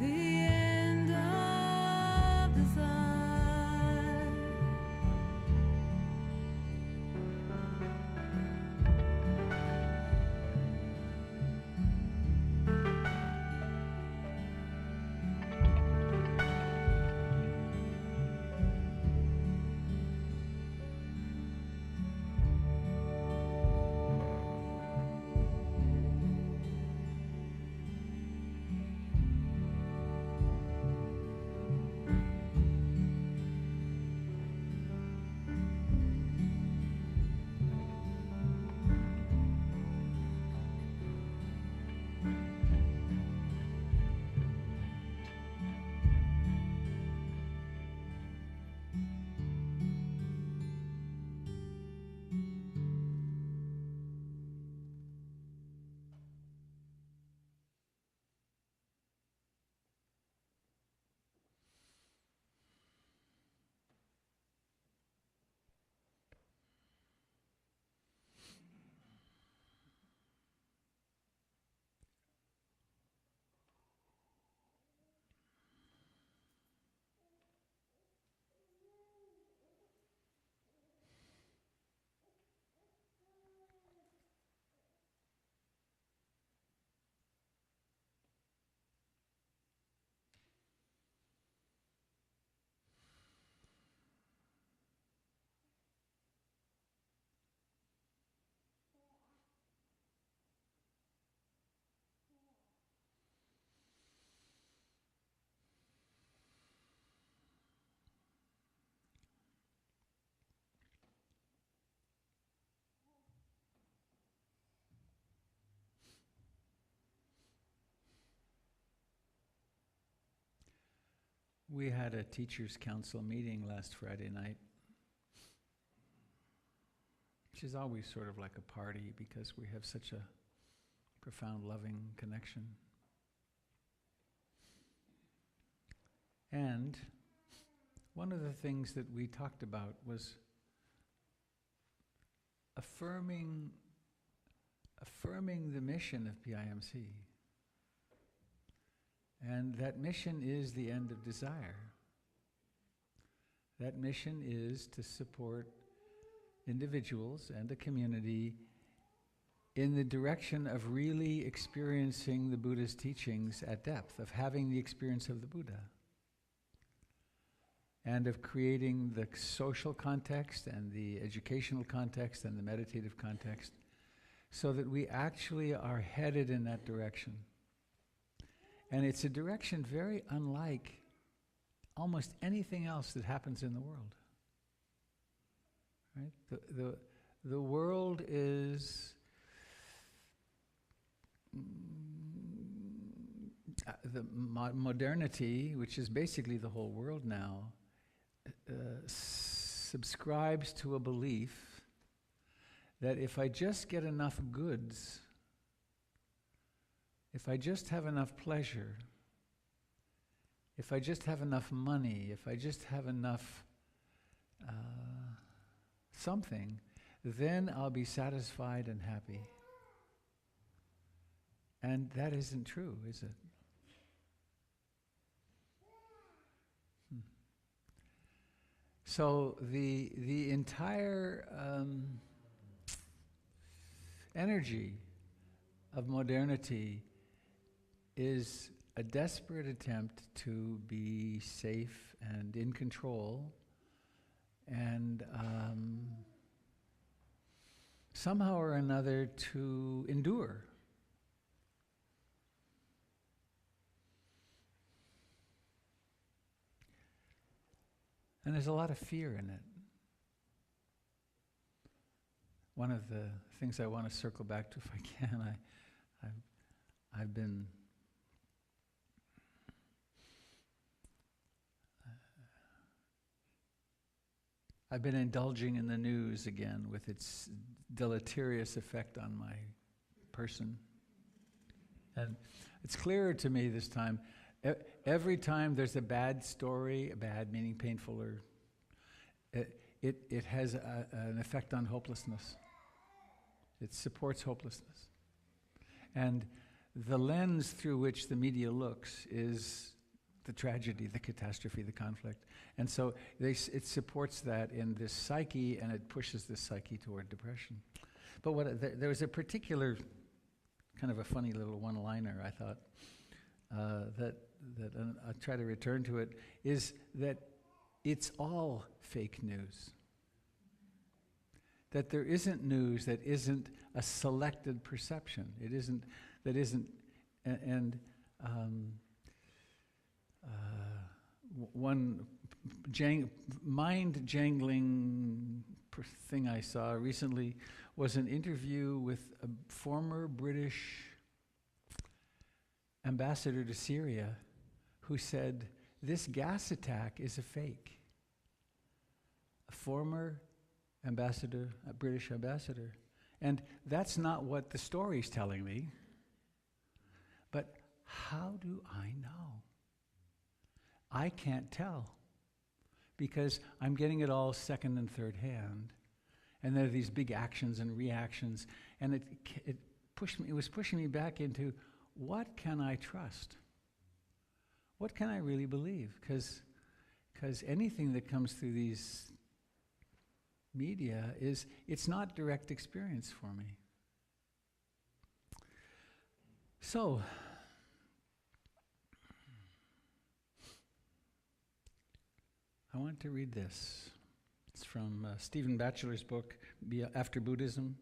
The end of design. We had a teachers' council meeting last Friday night, which is always sort of like a party because we have such a profound, loving connection. And one of the things that we talked about was affirming the mission of PIMC. And that mission is the end of desire. That mission is to support individuals and a community in the direction of really experiencing the Buddha's teachings at depth, of having the experience of the Buddha, and of creating the social context and the educational context and the meditative context so that we actually are headed in that direction. And it's a direction very unlike almost anything else that happens in the world. Right? The world is the modernity, which is basically the whole world now, subscribes to a belief that if I just get enough goods, if I just have enough pleasure, if I just have enough money, if I just have enough something, then I'll be satisfied and happy. And that isn't true, is it? So the entire energy of modernity is a desperate attempt to be safe and in control, and somehow or another to endure. And there's a lot of fear in it. One of the things I want to circle back to, if I can, I've been indulging in the news again with its deleterious effect on my person. And it's clearer to me this time. Every time there's a bad story, bad meaning painful, or it has an effect on hopelessness. It supports hopelessness. And the lens through which the media looks is the tragedy, the catastrophe, the conflict. And so it supports that in this psyche, and it pushes this psyche toward depression. But there was a particular kind of a funny little one-liner, I thought, that I'll try to return to it, is that it's all fake news. That there isn't news that isn't a selected perception. It isn't, that isn't, and one mind-jangling thing I saw recently was an interview with a former British ambassador to Syria who said, this gas attack is a fake. A former ambassador, a British ambassador. And that's not what the story's telling me. But how do I know? I can't tell. Because I'm getting it all second and third hand. And there are these big actions and reactions. And it was pushing me back into, what can I trust? What can I really believe? Because anything that comes through these media it's not direct experience for me. So, I want to read this. It's from Stephen Batchelor's book, After Buddhism.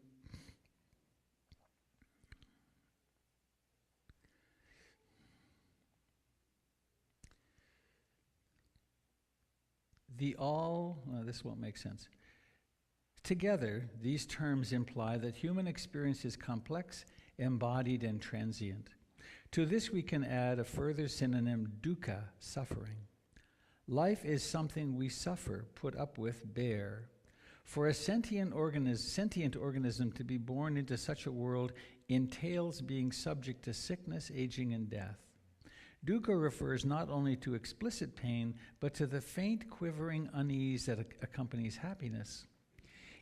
This won't make sense. Together, these terms imply that human experience is complex, embodied, and transient. To this we can add a further synonym, dukkha, suffering. Life is something we suffer, put up with, bear. For a sentient organism to be born into such a world entails being subject to sickness, aging, and death. Dukkha refers not only to explicit pain, but to the faint quivering unease that accompanies happiness.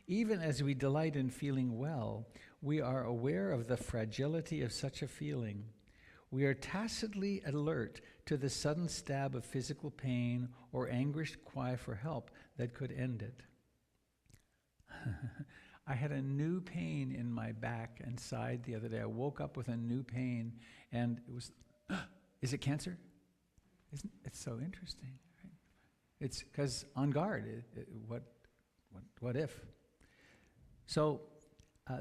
Even as we delight in feeling well, we are aware of the fragility of such a feeling. We are tacitly alert to the sudden stab of physical pain or anguished cry for help that could end it. I had a new pain in my back and side the other day. I woke up with a new pain, and it was, is it cancer? Isn't it's so interesting, right? It's because on guard. What if? So,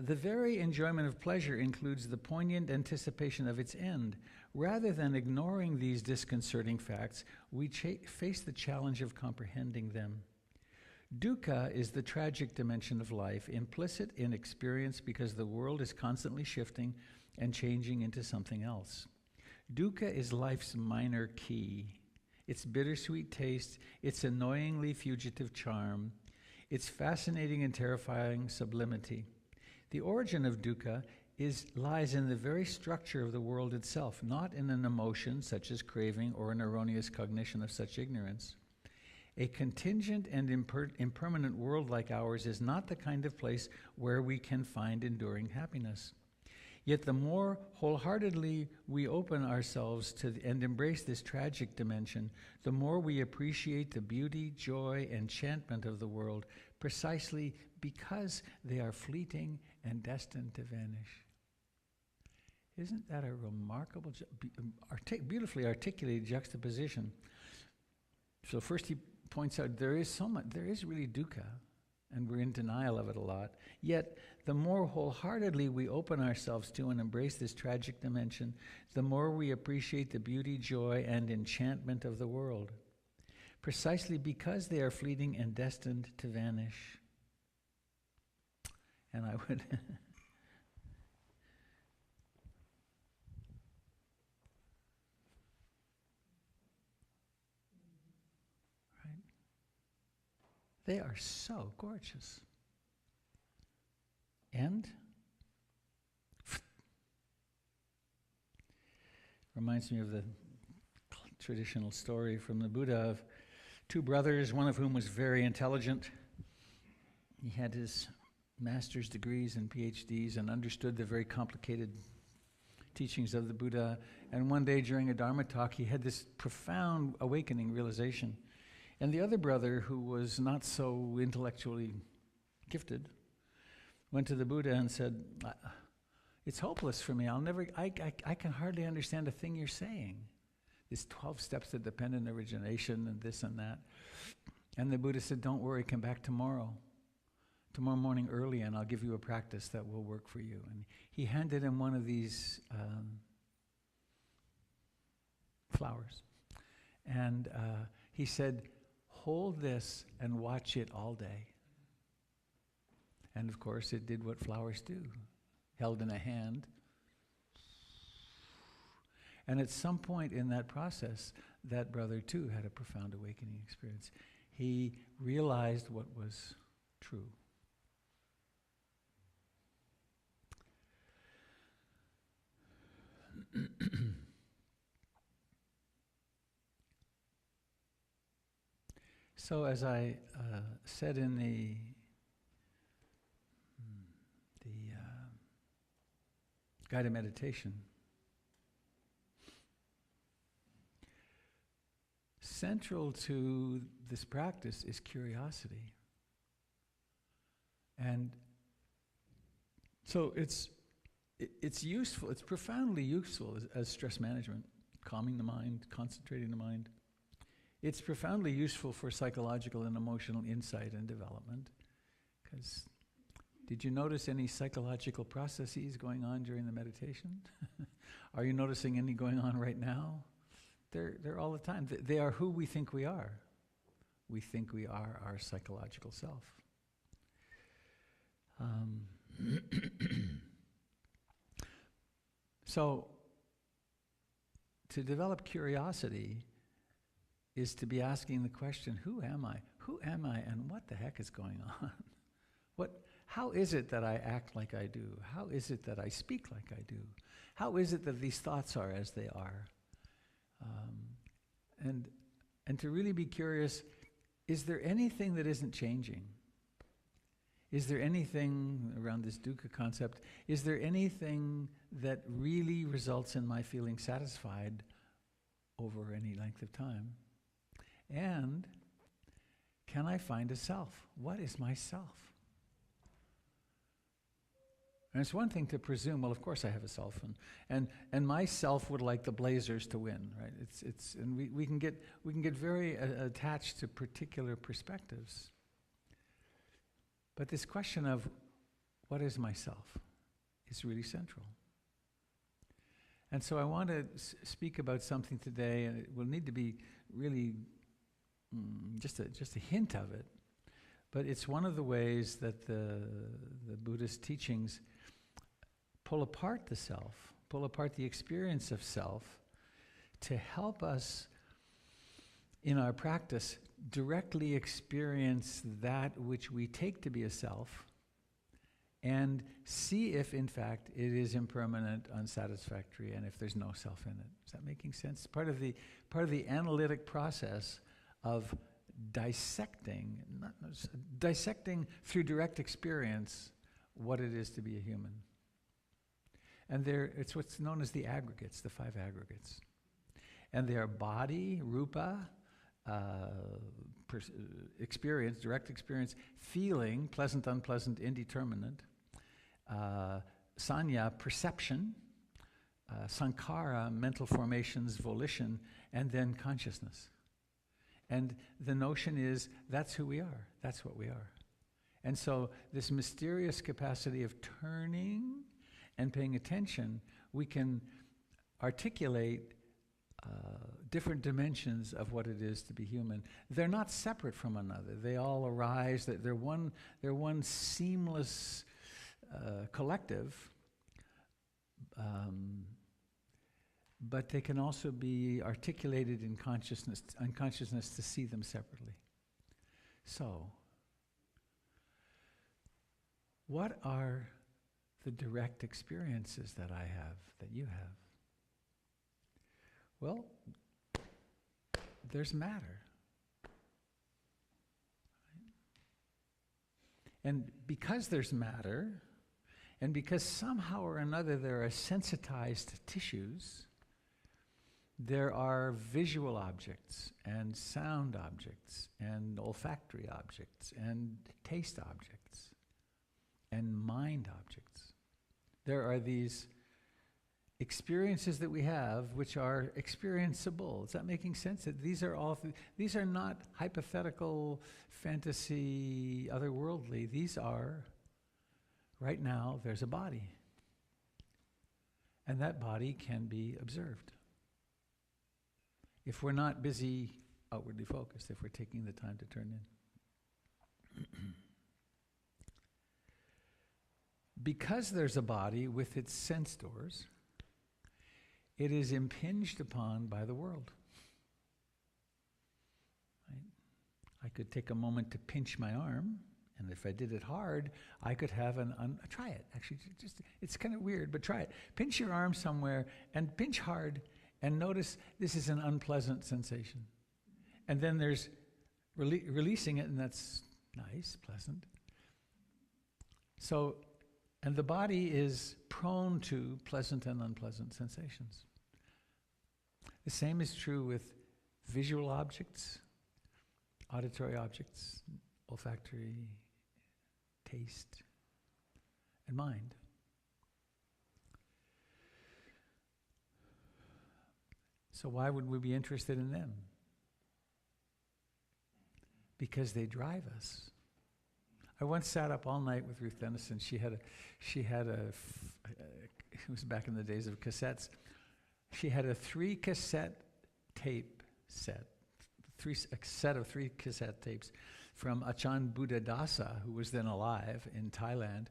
the very enjoyment of pleasure includes the poignant anticipation of its end. Rather than ignoring these disconcerting facts, we face the challenge of comprehending them. Dukkha is the tragic dimension of life, implicit in experience because the world is constantly shifting and changing into something else. Dukkha is life's minor key, its bittersweet taste, its annoyingly fugitive charm, its fascinating and terrifying sublimity. The origin of dukkha lies in the very structure of the world itself, not in an emotion such as craving or an erroneous cognition of such ignorance. A contingent and impermanent world like ours is not the kind of place where we can find enduring happiness. Yet the more wholeheartedly we open ourselves to and embrace this tragic dimension, the more we appreciate the beauty, joy, enchantment of the world, precisely because they are fleeting and destined to vanish. Isn't that a remarkable, beautifully articulated juxtaposition? So first he points out there is really dukkha, and we're in denial of it a lot. Yet, the more wholeheartedly we open ourselves to and embrace this tragic dimension, the more we appreciate the beauty, joy, and enchantment of the world, precisely because they are fleeting and destined to vanish. And I would... right? They are so gorgeous. And reminds me of the traditional story from the Buddha of two brothers, one of whom was very intelligent. He had his master's degrees and PhDs and understood the very complicated teachings of the Buddha. And one day during a Dharma talk, he had this profound awakening realization. And the other brother, who was not so intellectually gifted, went to the Buddha and said, it's hopeless for me. I can hardly understand a thing you're saying. This 12 steps of dependent origination and this and that. And the Buddha said, don't worry, come back tomorrow morning early, and I'll give you a practice that will work for you. And he handed him one of these flowers. And he said, hold this and watch it all day. And of course, it did what flowers do, held in a hand. And at some point in that process, that brother too had a profound awakening experience. He realized what was true. So as I said in the guided meditation, central to this practice is curiosity. And so it's useful, it's profoundly useful as stress management, calming the mind, concentrating the mind. It's profoundly useful for psychological and emotional insight and development, because did you notice any psychological processes going on during the meditation? Are you noticing any going on right now? They're all the time. They are who we think we are. We think we are our psychological self. So, to develop curiosity is to be asking the question, who am I? Who am I, and what the heck is going on? How is it that I act like I do? How is it that I speak like I do? How is it that these thoughts are as they are? And to really be curious, is there anything that isn't changing? Is there anything around this dukkha concept, is there anything that really results in my feeling satisfied over any length of time? And can I find a self? What is my self? And it's one thing to presume, well, of course I have a self, and my self would like the Blazers to win, right? And we can get very attached to particular perspectives. But this question of what is myself is really central. And so I want to speak about something today, and it will need to be really just a hint of it. But it's one of the ways that the Buddhist teachings pull apart the self, pull apart the experience of self, to help us in our practice directly experience that which we take to be a self and see if, in fact, it is impermanent, unsatisfactory, and if there's no self in it. Is that making sense? Part of the analytic process of dissecting through direct experience what it is to be a human. And it's what's known as the aggregates, the 5 aggregates. And they are body, rupa, experience, direct experience, feeling, pleasant, unpleasant, indeterminate, sanya, perception, sankhara, mental formations, volition, and then consciousness. And the notion is that's who we are, that's what we are. And so this mysterious capacity of turning and paying attention, we can articulate different dimensions of what it is to be human. They're not separate from one another. They all arise. They're one seamless collective. But they can also be articulated in consciousness to see them separately. So, what are the direct experiences that I have, that you have? Well, there's matter. Right? And because there's matter, and because somehow or another there are sensitized tissues, there are visual objects, and sound objects, and olfactory objects, and taste objects, and mind objects. There are these experiences that we have which are experienceable. Is that making sense? That these are not hypothetical, fantasy, otherworldly. These are, right now, there's a body. And that body can be observed. If we're not busy outwardly focused, if we're taking the time to turn in. Because there's a body with its sense doors, it is impinged upon by the world. Right? I could take a moment to pinch my arm, and if I did it hard, I could have try it. Actually, it's kind of weird, but try it. Pinch your arm somewhere and pinch hard, and notice this is an unpleasant sensation. And then there's releasing it, and that's nice, pleasant. So, and the body is prone to pleasant and unpleasant sensations. The same is true with visual objects, auditory objects, olfactory, taste, and mind. So why would we be interested in them? Because they drive us. I once sat up all night with Ruth Dennison. She had a it was back in the days of cassettes. She had a 3-cassette tape set, a set of 3 cassette tapes from Achan Buddhadasa, who was then alive in Thailand.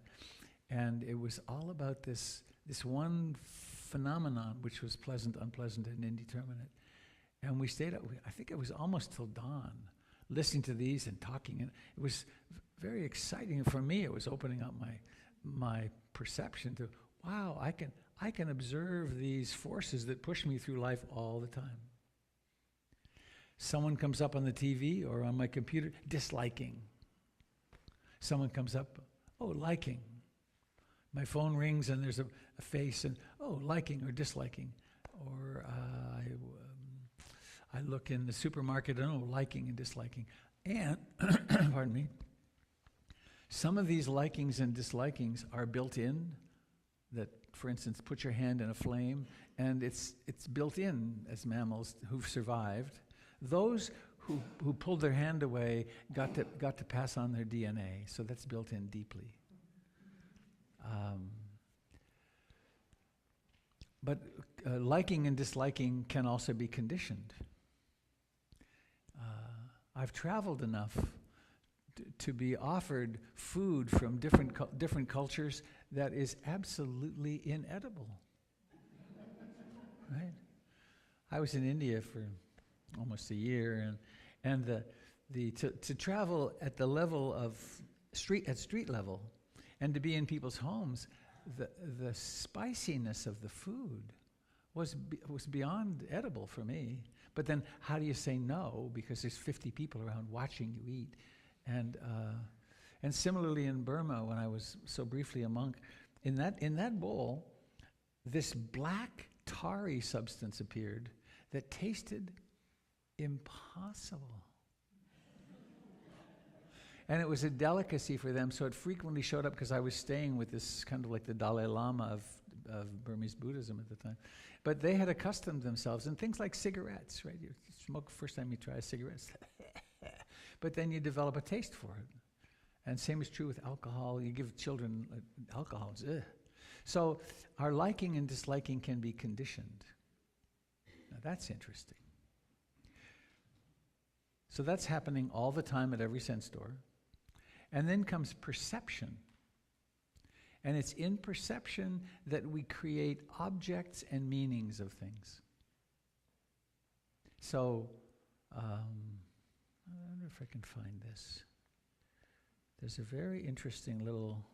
And it was all about this one phenomenon which was pleasant, unpleasant, and indeterminate. And we stayed up, I think it was almost till dawn, listening to these and talking. And it was very exciting. For me, it was opening up my perception to, wow, I can observe these forces that push me through life all the time. Someone comes up on the TV or on my computer, disliking. Someone comes up, oh, liking. My phone rings and there's a face and, oh, liking or disliking. Or I look in the supermarket and, oh, liking and disliking. And, pardon me, some of these likings and dislikings are built in. That, for instance, put your hand in a flame, and it's built in as mammals who've survived. Those who pulled their hand away got to pass on their DNA, so that's built in deeply. But liking and disliking can also be conditioned. I've traveled enough to be offered food from different cultures that is absolutely inedible. Right? I was in India for almost a year, and to travel at the level of street level, And to be in people's homes, the spiciness of the food was beyond edible for me. But then how do you say no? Because there's 50 people around watching you eat. And similarly in Burma, when I was so briefly a monk, in that bowl, this black tarry substance appeared that tasted impossible. And it was a delicacy for them, so it frequently showed up because I was staying with this kind of like the Dalai Lama of Burmese Buddhism at the time. But they had accustomed themselves, and things like cigarettes, right? You smoke first time you try cigarettes. But then you develop a taste for it. And same is true with alcohol. You give children alcohol, it's ugh. So our liking and disliking can be conditioned. Now that's interesting. So that's happening all the time at every sense door. And then comes perception. And it's in perception that we create objects and meanings of things. So, I wonder if I can find this. There's a very interesting little...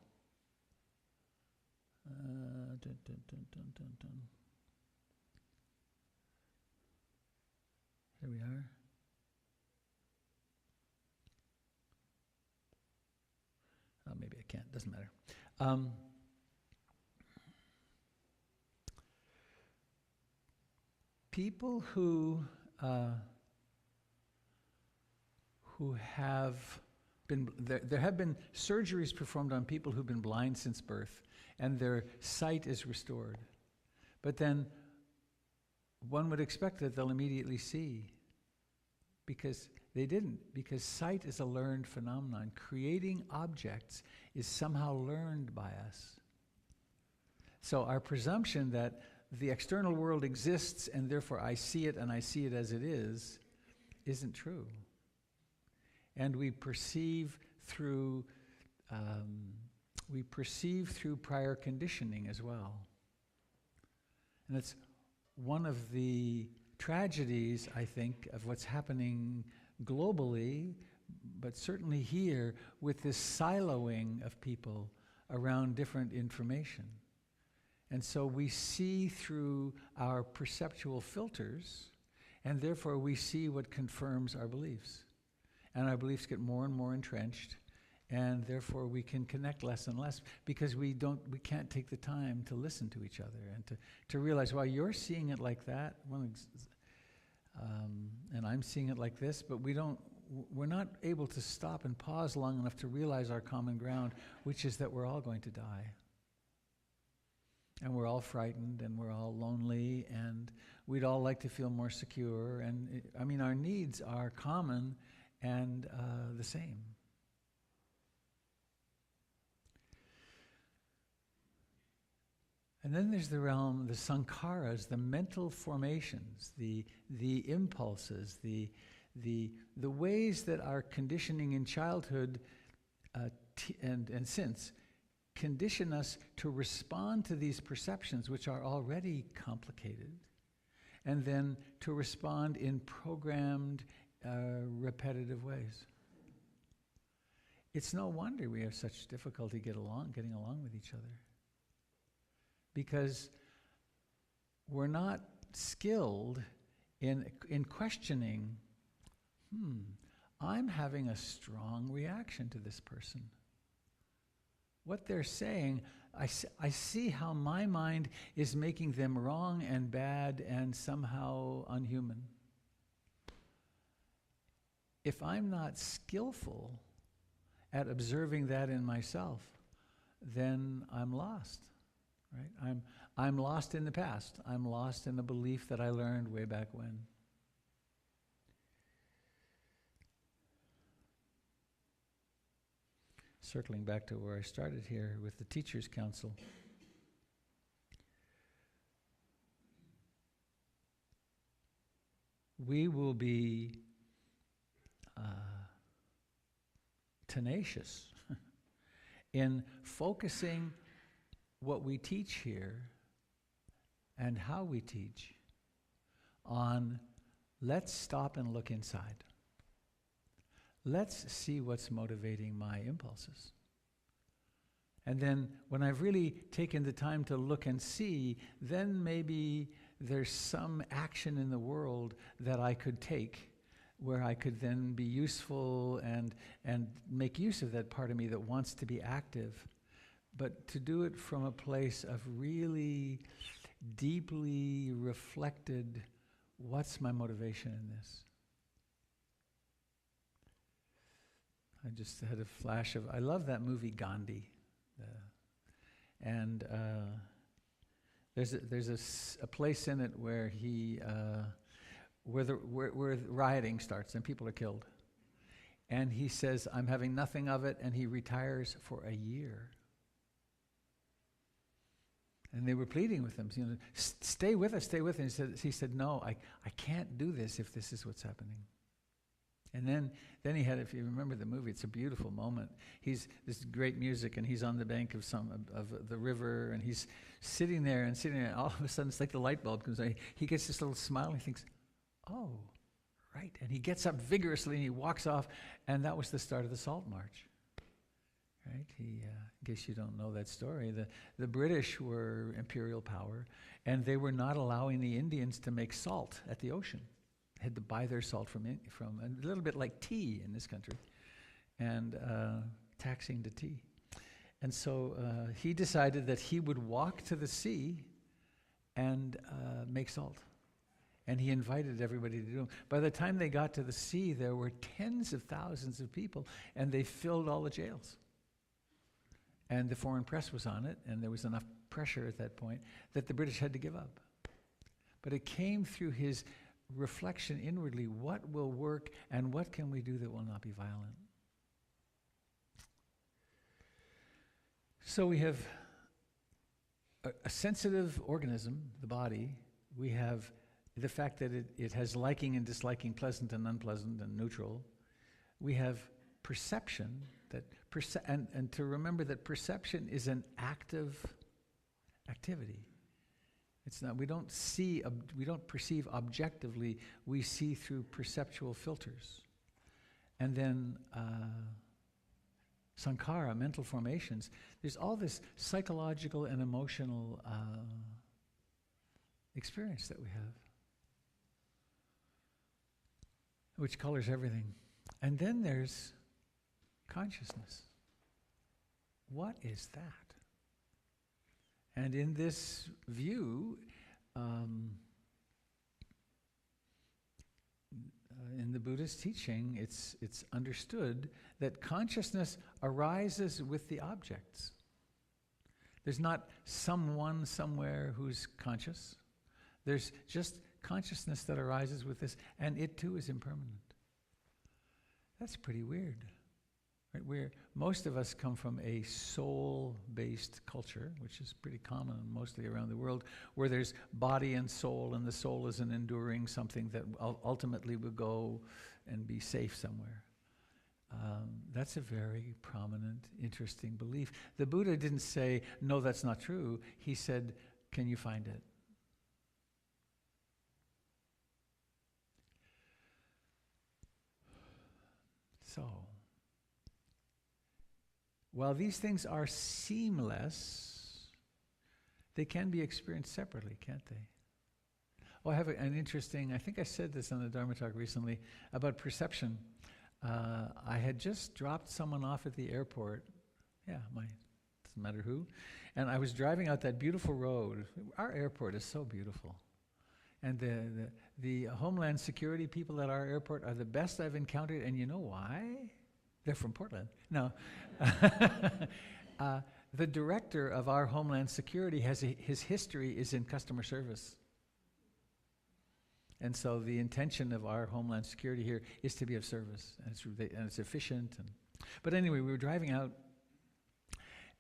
Here we are. Oh, maybe I can't. Doesn't matter. People who have been there have been surgeries performed on people who've been blind since birth, and their sight is restored. But then one would expect that they'll immediately see. Because they didn't. Because sight is a learned phenomenon. Creating objects is somehow learned by us. So our presumption that the external world exists and therefore I see it and I see it as it is, isn't true. And we perceive through prior conditioning as well. And it's one of the tragedies, I think, of what's happening globally, but certainly here, with this siloing of people around different information. And so we see through our perceptual filters, and therefore we see what confirms our beliefs. And our beliefs get more and more entrenched, and therefore we can connect less and less because we can't take the time to listen to each other and to realize, well, you're seeing it like that, and I'm seeing it like this, but we're not able to stop and pause long enough to realize our common ground, which is that we're all going to die. And we're all frightened, and we're all lonely, and we'd all like to feel more secure. And our needs are common and the same. And then there's the realm, the sankharas, the mental formations, the impulses, the ways that our conditioning in childhood and since condition us to respond to these perceptions, which are already complicated, and then to respond in programmed, repetitive ways. It's no wonder we have such difficulty getting along with each other. Because we're not skilled in questioning, I'm having a strong reaction to this person. What they're saying, I see how my mind is making them wrong and bad and somehow unhuman. If I'm not skillful at observing that in myself, then I'm lost. Right? I'm lost in the past. I'm lost in a belief that I learned way back when. Circling back to where I started here with the Teachers' Council. We will be tenacious in focusing what we teach here and how we teach on let's stop and look inside. Let's see what's motivating my impulses. And then when I've really taken the time to look and see, then maybe there's some action in the world that I could take where I could then be useful and make use of that part of me that wants to be active. But to do it from a place of really deeply reflected, what's my motivation in this? I just had a flash of, I love that movie Gandhi. There's a place in it where where rioting starts and people are killed. And he says, I'm having nothing of it, and he retires for a year. And they were pleading with him, stay with us, stay with us. And he said, no, I can't do this if this is what's happening. And then he had, if you remember the movie, it's a beautiful moment. This great music, and he's on the bank of the river, and he's sitting there, and all of a sudden it's like the light bulb comes on. He gets this little smile, and he thinks, oh, right. And he gets up vigorously, and he walks off, and that was the start of the Salt March. Right? I guess you don't know that story. The British were imperial power, and they were not allowing the Indians to make salt at the ocean. Had to buy their salt from a little bit like tea in this country, and taxing the tea. And so he decided that he would walk to the sea and make salt. And he invited everybody to do it. By the time they got to the sea, there were tens of thousands of people, and they filled all the jails. And the foreign press was on it, and there was enough pressure at that point that the British had to give up. But it came through his reflection inwardly, what will work and what can we do that will not be violent? So we have a sensitive organism, the body. We have the fact that it has liking and disliking, pleasant and unpleasant and neutral. We have perception, and to remember that perception is an active activity. It's not. We don't perceive objectively. We see through perceptual filters, and then sankhara, mental formations. There's all this psychological and emotional experience that we have, which colors everything. And then there's consciousness. What is that? And in this view, in the Buddhist teaching, it's understood that consciousness arises with the objects. There's not someone somewhere who's conscious. There's just consciousness that arises with this, and it too is impermanent. That's pretty weird. Right? Most of us come from a soul-based culture, which is pretty common mostly around the world, where there's body and soul, and the soul is an enduring something that ultimately will go and be safe somewhere. That's a very prominent, interesting belief. The Buddha didn't say, no, that's not true. He said, can you find it? So, while these things are seamless, they can be experienced separately, can't they? Oh, I have an interesting, I think I said this on the Dharma talk recently, about perception. I had just dropped someone off at the airport. Doesn't matter who. And I was driving out that beautiful road. Our airport is so beautiful. And the Homeland Security people at our airport are the best I've encountered, and you know why? They're from Portland. No. The director of our Homeland Security his history is in customer service. And so the intention of our Homeland Security here is to be of service, and it's efficient. But anyway, we were driving out,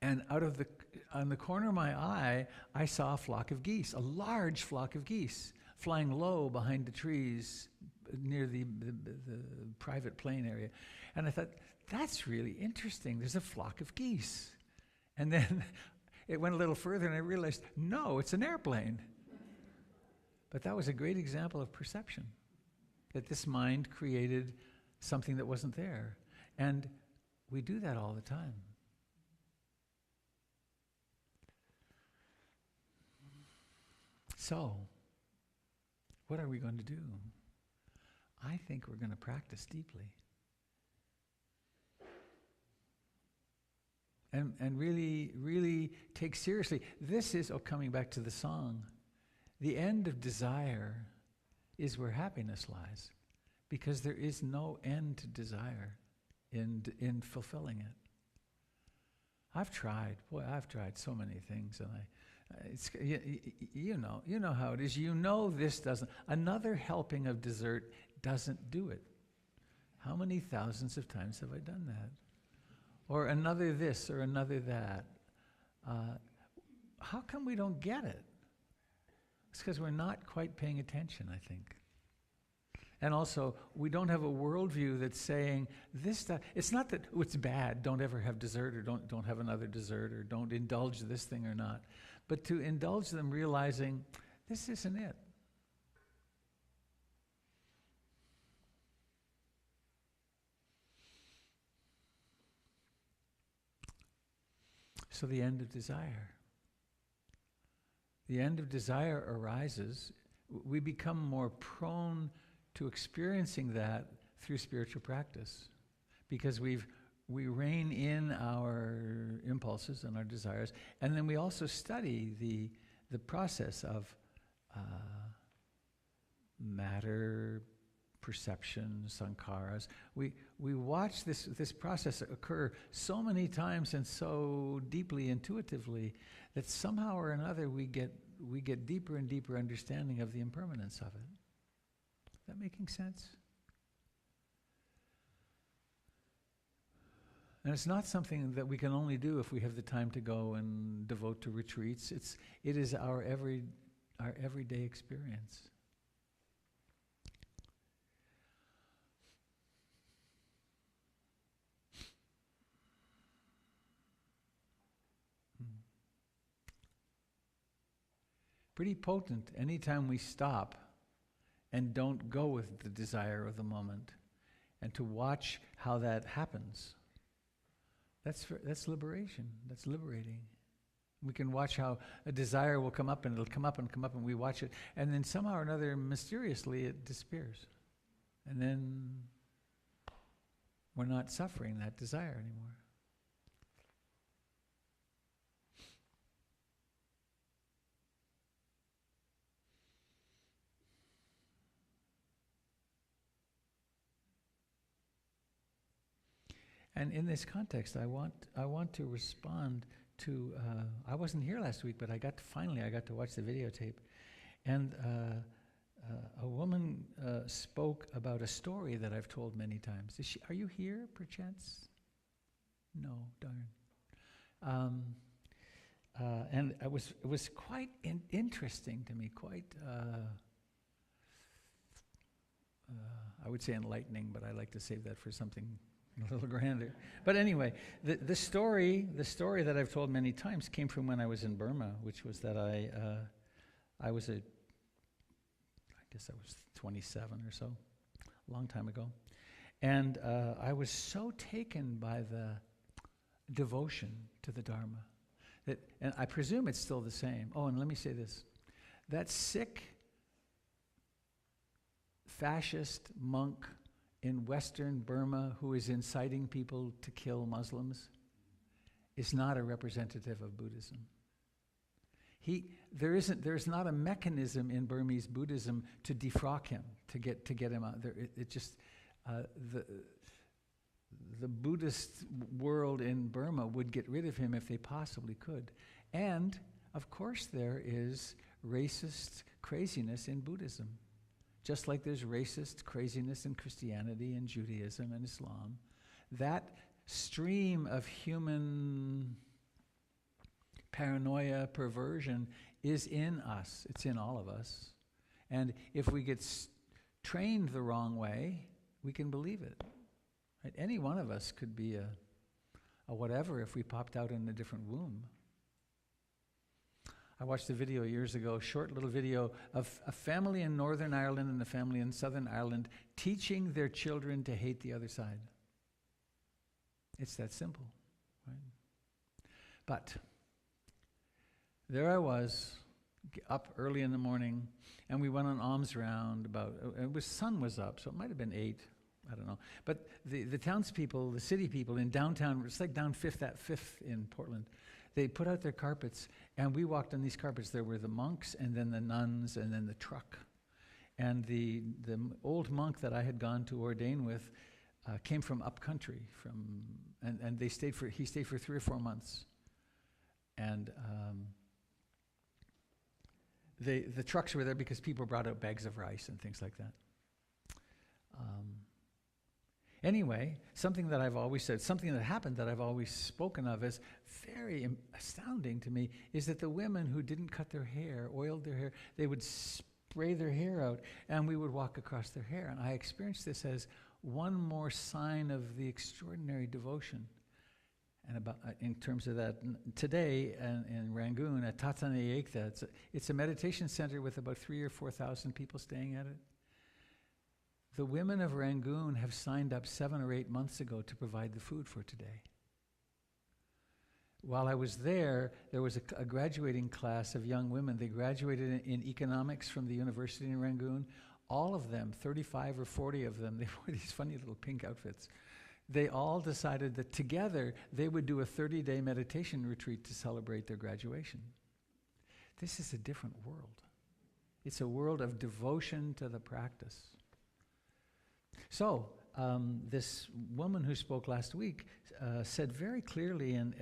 and on the corner of my eye, I saw a flock of geese, a large flock of geese, flying low behind the trees near the private plane area. And I thought, that's really interesting. There's a flock of geese. And then it went a little further, and I realized, no, it's an airplane. But that was a great example of perception, that this mind created something that wasn't there. And we do that all the time. So, what are we going to do? I think we're going to practice deeply. And really, really take seriously. This is, coming back to the song, the end of desire is where happiness lies, because there is no end to desire in fulfilling it. I've tried so many things, and you know how it is. You know this doesn't. Another helping of dessert doesn't do it. How many thousands of times have I done that? Or another this or another that. How come we don't get it? It's because we're not quite paying attention, I think. And also, we don't have a worldview that's saying this stuff. It's not that it's bad, don't ever have dessert, or don't have another dessert, or don't indulge this thing or not. But to indulge them realizing this isn't it. So the end of desire. The end of desire arises. We become more prone to experiencing that through spiritual practice, because we rein in our impulses and our desires, and then we also study the process of matter, perception, sankharas. We watch this process occur so many times and so deeply intuitively that somehow or another we get deeper and deeper understanding of the impermanence of it. Is that making sense? And it's not something that we can only do if we have the time to go and devote to retreats. It is our everyday experience. Pretty potent anytime we stop and don't go with the desire of the moment, and to watch how that happens. That's liberation. That's liberating. We can watch how a desire will come up, and it'll come up and come up, and we watch it, and then somehow or another, mysteriously, it disappears. And then we're not suffering that desire anymore. And in this context, I want to respond to. I wasn't here last week, but I got to watch the videotape, and a woman spoke about a story that I've told many times. Are you here, perchance? No, darn. And it was quite interesting to me, quite. I would say enlightening, but I like to save that for something a little grander. But anyway, the story that I've told many times came from when I was in Burma, which was that I was 27 or so, a long time ago. And I was so taken by the devotion to the Dharma, and I presume it's still the same. Oh, and let me say this. That sick fascist monk in Western Burma who is inciting people to kill Muslims is not a representative of Buddhism. There's not a mechanism in Burmese Buddhism to defrock him, to get him out. The Buddhist world in Burma would get rid of him if they possibly could. And of course there is racist craziness in Buddhism. Just like there's racist craziness in Christianity and Judaism and Islam. That stream of human paranoia, perversion is in us. It's in all of us. And if we get trained the wrong way, we can believe it. Right? Any one of us could be a whatever if we popped out in a different womb. I watched a video years ago, a short little video of a family in Northern Ireland and a family in Southern Ireland teaching their children to hate the other side. It's that simple, right? But there I was, up early in the morning, and we went on alms round sun was up, so it might have been 8, I don't know. But the townspeople, the city people in downtown, it's like down at Fifth in Portland, they put out their carpets, and we walked on these carpets. There were the monks, and then the nuns, and then the truck. And the old monk that I had gone to ordain with came from up country, and he stayed for 3 or 4 months. And the trucks were there because people brought out bags of rice and things like that. Anyway, something that I've always said, something that happened that I've always spoken of as very astounding to me, is that the women who didn't cut their hair, oiled their hair, they would spray their hair out, and we would walk across their hair. And I experienced this as one more sign of the extraordinary devotion. And in terms of that, today in Rangoon at Tatane Ekta, it's a meditation center with about 3,000 or 4,000 people staying at it. The women of Rangoon have signed up 7 or 8 months ago to provide the food for today. While I was there was a graduating class of young women. They graduated in economics from the university in Rangoon. All of them, 35 or 40 of them, they wore these funny little pink outfits. They all decided that together they would do a 30-day meditation retreat to celebrate their graduation. This is a different world. It's a world of devotion to the practice. So, this woman who spoke last week said very clearly and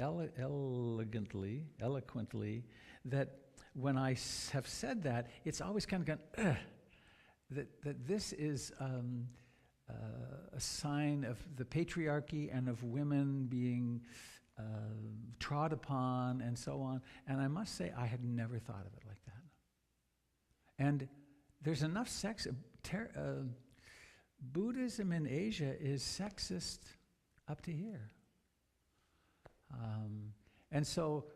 eloquently, that when I have said that, it's always kind of gone, that this is a sign of the patriarchy and of women being trod upon and so on. And I must say, I had never thought of it like that. And there's enough Buddhism in Asia is sexist up to here. And so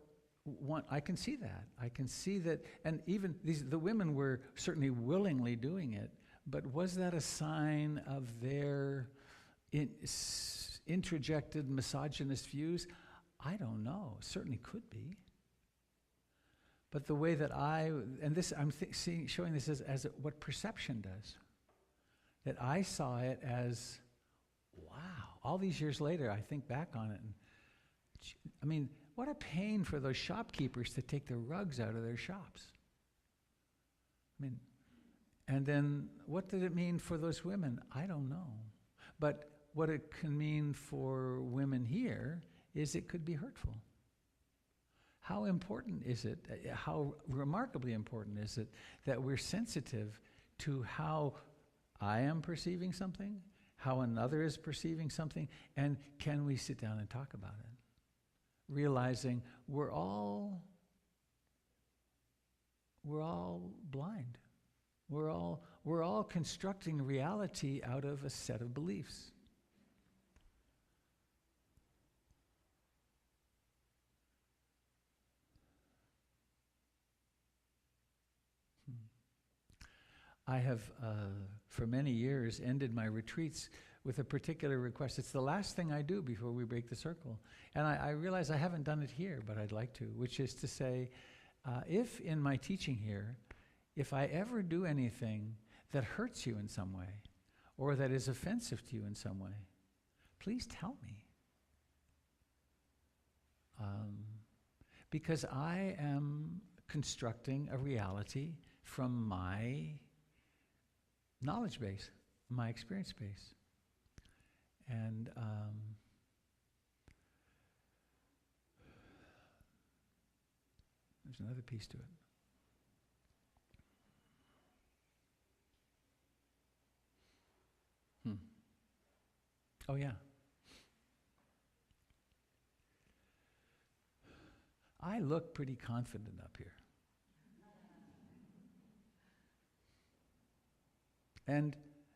I can see that. I can see that, and even the women were certainly willingly doing it, but was that a sign of their introjected misogynist views? I don't know. Certainly could be. But the way that I'm showing this as what perception does. That I saw it as, wow. All these years later, I think back on it, and I mean, what a pain for those shopkeepers to take the rugs out of their shops. I mean, and then what did it mean for those women? I don't know. But what it can mean for women here is it could be hurtful. How important is it, how remarkably important is it that we're sensitive to how I am perceiving something, how another is perceiving something, and can we sit down and talk about it? Realizing we're all blind. We're all constructing reality out of a set of beliefs. I have, for many years, ended my retreats with a particular request. It's the last thing I do before we break the circle. And I realize I haven't done it here, but I'd like to, which is to say, if in my teaching here, if I ever do anything that hurts you in some way, or that is offensive to you in some way, please tell me. Because I am constructing a reality from my knowledge base, my experience base. And there's another piece to it. Oh yeah. I look pretty confident up here. And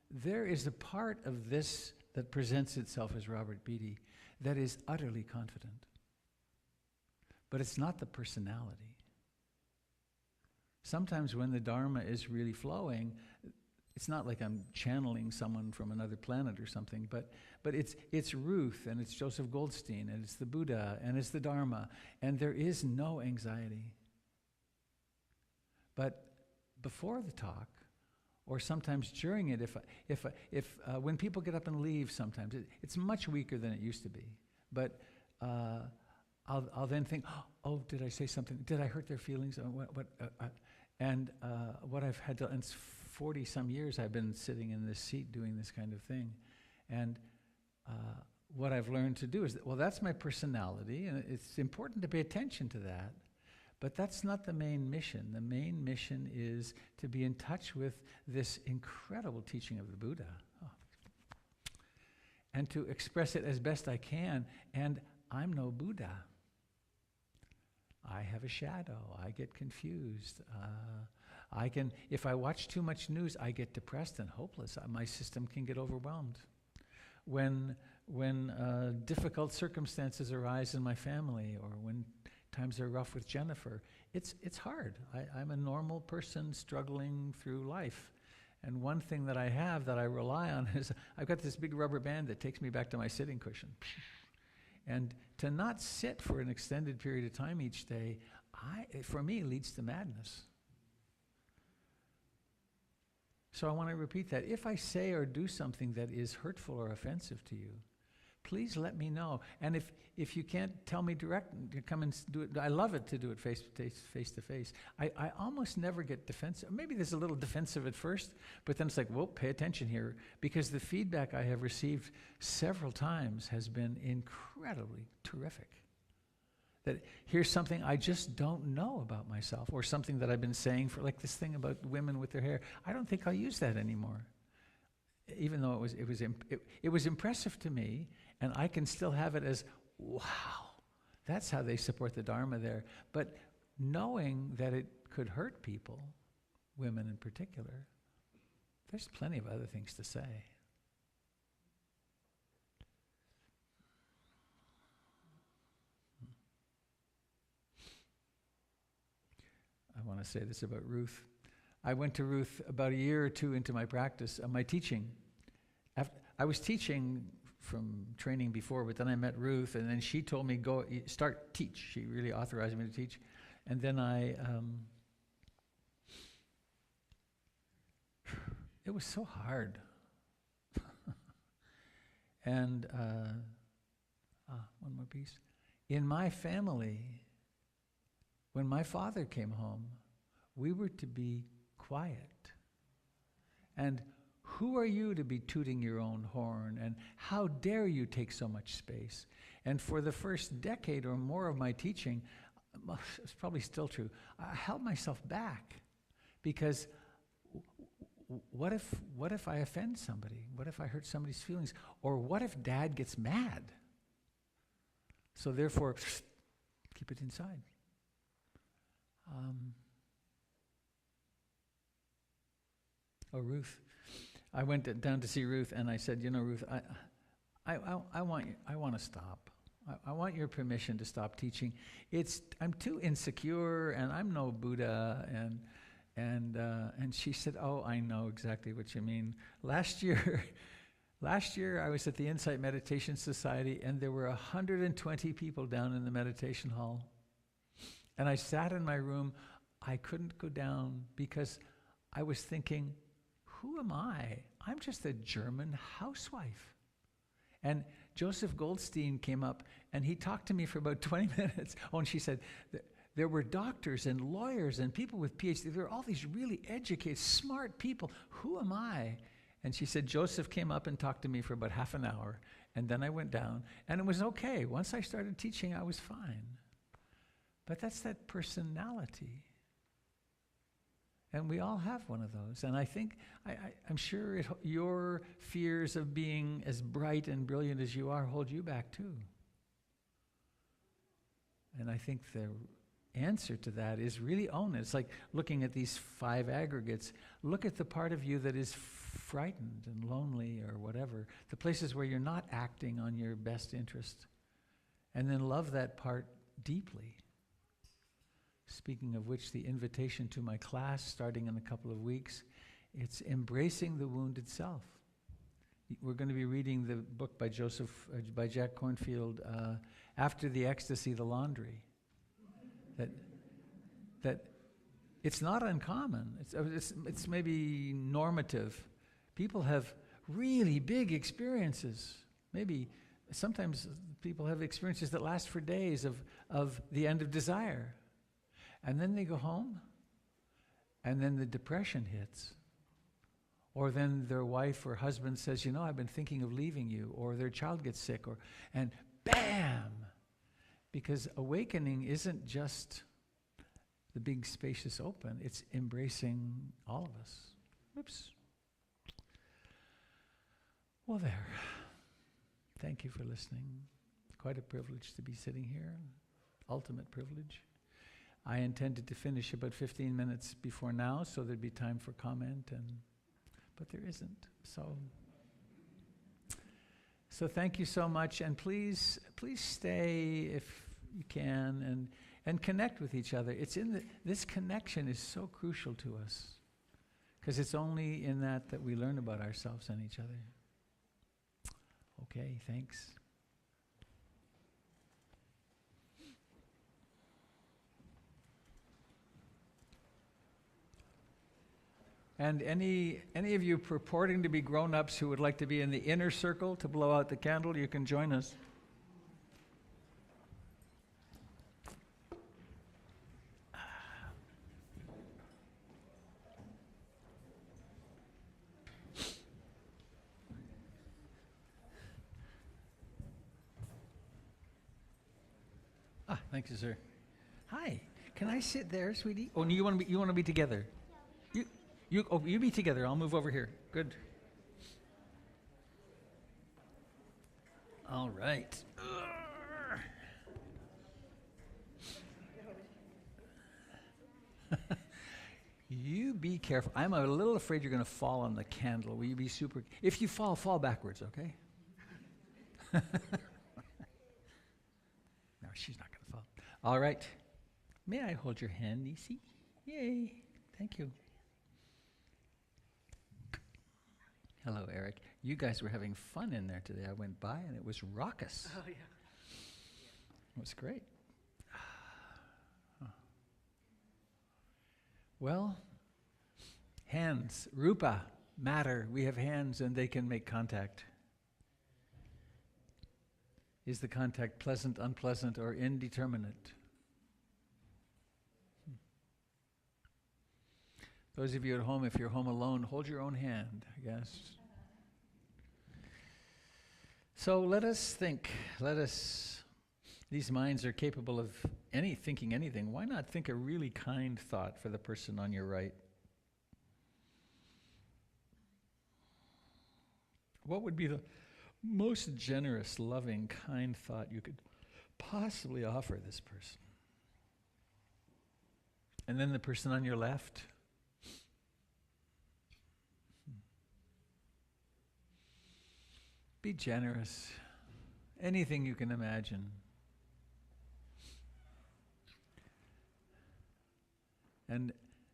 there is a part of this that presents itself as Robert Beatty that is utterly confident. But it's not the personality. Sometimes when the Dharma is really flowing, it's not like I'm channeling someone from another planet or something, but it's Ruth, and it's Joseph Goldstein, and it's the Buddha, and it's the Dharma, and there is no anxiety. But before the talk, or sometimes during it, if when people get up and leave, sometimes it's much weaker than it used to be. But I'll then think, oh, did I say something? Did I hurt their feelings? What I've had to, and it's 40 some years I've been sitting in this seat doing this kind of thing, and what I've learned to do is that, well, that's my personality, and it's important to pay attention to that. But that's not the main mission. The main mission is to be in touch with this incredible teaching of the Buddha, and to express it as best I can. And I'm no Buddha. I have a shadow. I get confused. If I watch too much news, I get depressed and hopeless. My system can get overwhelmed. When difficult circumstances arise in my family, or when times are rough with Jennifer, it's hard. I'm a normal person struggling through life. And one thing that I have that I rely on is I've got this big rubber band that takes me back to my sitting cushion. And to not sit for an extended period of time each day, for me, leads to madness. So I want to repeat that. If I say or do something that is hurtful or offensive to you, please let me know. And if you can't tell me direct, come and do it. I love it to do it face to face. I almost never get defensive. Maybe there's a little defensive at first, but then it's like, whoa, pay attention here. Because the feedback I have received several times has been incredibly terrific. That here's something I just don't know about myself, or something that I've been saying for, like this thing about women with their hair. I don't think I'll use that anymore. Even though it was impressive to me, and I can still have it as, wow, that's how they support the Dharma there. But knowing that it could hurt people, women in particular, there's plenty of other things to say. I want to say this about Ruth. I went to Ruth about a year or two into my practice, my teaching. I was teaching from training before, but then I met Ruth, and then she told me, go teach. She really authorized me to teach. And then it was so hard. And one more piece. In my family, when my father came home, we were to be quiet. And who are you to be tooting your own horn? And how dare you take so much space? And for the first decade or more of my teaching, it's probably still true, I held myself back. Because what if I offend somebody? What if I hurt somebody's feelings? Or what if Dad gets mad? So therefore, keep it inside. Ruth. I went down to see Ruth, and I said, Ruth, I want to stop. I want your permission to stop teaching. I'm too insecure, and I'm no Buddha. And she said, oh, I know exactly what you mean. Last year I was at the Insight Meditation Society, and there were 120 people down in the meditation hall. And I sat in my room. I couldn't go down because I was thinking, who am I? I'm just a German housewife. And Joseph Goldstein came up, and he talked to me for about 20 minutes. Oh, and she said, there were doctors and lawyers and people with PhDs. There were all these really educated, smart people. Who am I? And she said, Joseph came up and talked to me for about half an hour, and then I went down, and it was okay. Once I started teaching, I was fine. But that's that personality. And we all have one of those. And I think, I'm sure your fears of being as bright and brilliant as you are hold you back too. And I think the answer to that is really own it. It's like looking at these 5 aggregates. Look at the part of you that is frightened and lonely or whatever, the places where you're not acting on your best interest. And then love that part deeply. Speaking of which, the invitation to my class, starting in a couple of weeks, it's embracing the wounded self. We're going to be reading the book by Jack Kornfield, After the Ecstasy, the Laundry. That it's not uncommon. It's maybe normative. People have really big experiences. Maybe sometimes people have experiences that last for days of the end of desire. And then they go home, and then the depression hits. Or then their wife or husband says, you know, I've been thinking of leaving you. Or their child gets sick, and bam! Because awakening isn't just the big spacious open, it's embracing all of us. Whoops. Well, there. Thank you for listening. Quite a privilege to be sitting here. Ultimate privilege. I intended to finish about 15 minutes before now, so there'd be time for comment, but there isn't. So thank you so much, and please stay if you can, and connect with each other. This connection is so crucial to us, because it's only in that we learn about ourselves and each other. Okay, thanks. And any of you purporting to be grown-ups who would like to be in the inner circle to blow out the candle, you can join us. Thank you, sir. Hi. Can I sit there, sweetie? Oh, no, you want to be together? You be together. I'll move over here. Good. All right. You be careful. I'm a little afraid you're going to fall on the candle. Will you be super? If you fall backwards, okay? No, she's not going to fall. All right. May I hold your hand, Nisi? Yay. Thank you. Hello, Eric. You guys were having fun in there today. I went by and it was raucous. Oh, yeah. It was great. Well, hands, rupa, matter. We have hands and they can make contact. Is the contact pleasant, unpleasant, or indeterminate? Those of you at home, if you're home alone, hold your own hand, I guess. So let us think. These minds are capable of thinking anything. Why not think a really kind thought for the person on your right? What would be the most generous, loving, kind thought you could possibly offer this person? And then the person on your left. Be generous. Anything you can imagine. And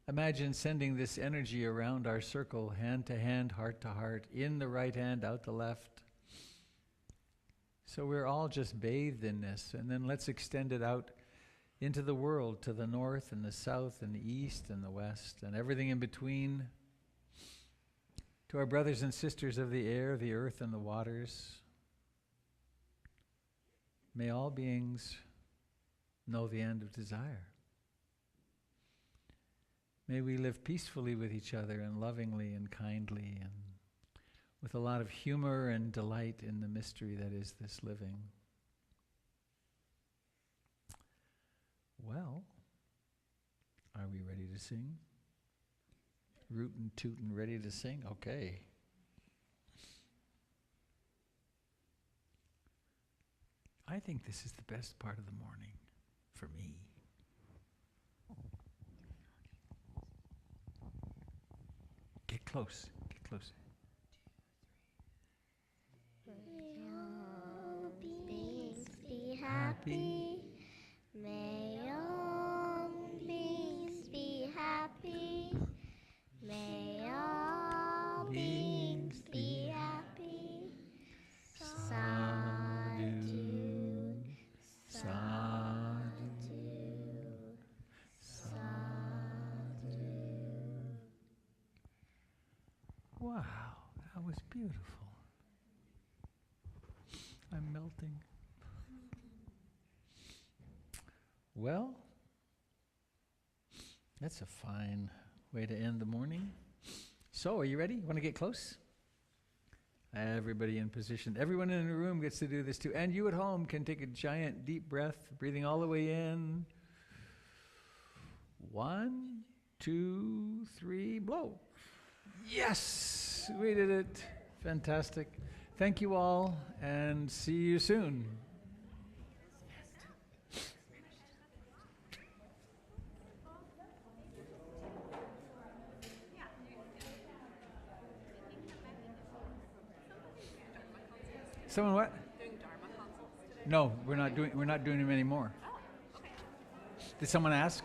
imagine sending this energy around our circle, hand to hand, heart to heart, in the right hand, out the left. So we're all just bathed in this, and then let's extend it out into the world, to the north and the south and the east and the west and everything in between, to our brothers and sisters of the air, the earth, and the waters. May all beings know the end of desire. May we live peacefully with each other and lovingly and kindly and with a lot of humor and delight in the mystery that is this living. Well, are we ready to sing? Rootin' tootin' ready to sing? Okay. I think this is the best part of the morning for me. Get close. Get close. May all beings be happy. May all beings be happy. May all beings be happy. Sadhu, sadhu, sadhu. beautiful. I'm melting. Well, that's a fine way to end the morning. So, are you ready? Want to get close? Everybody in position. Everyone in the room gets to do this too. And you at home can take a giant deep breath, breathing all the way in. 1, 2, 3, blow. Yes, we did it. Fantastic. Thank you all, and see you soon. Someone what? Doing Dharma consults today? No, we're not doing them anymore. Oh, okay. Did someone ask?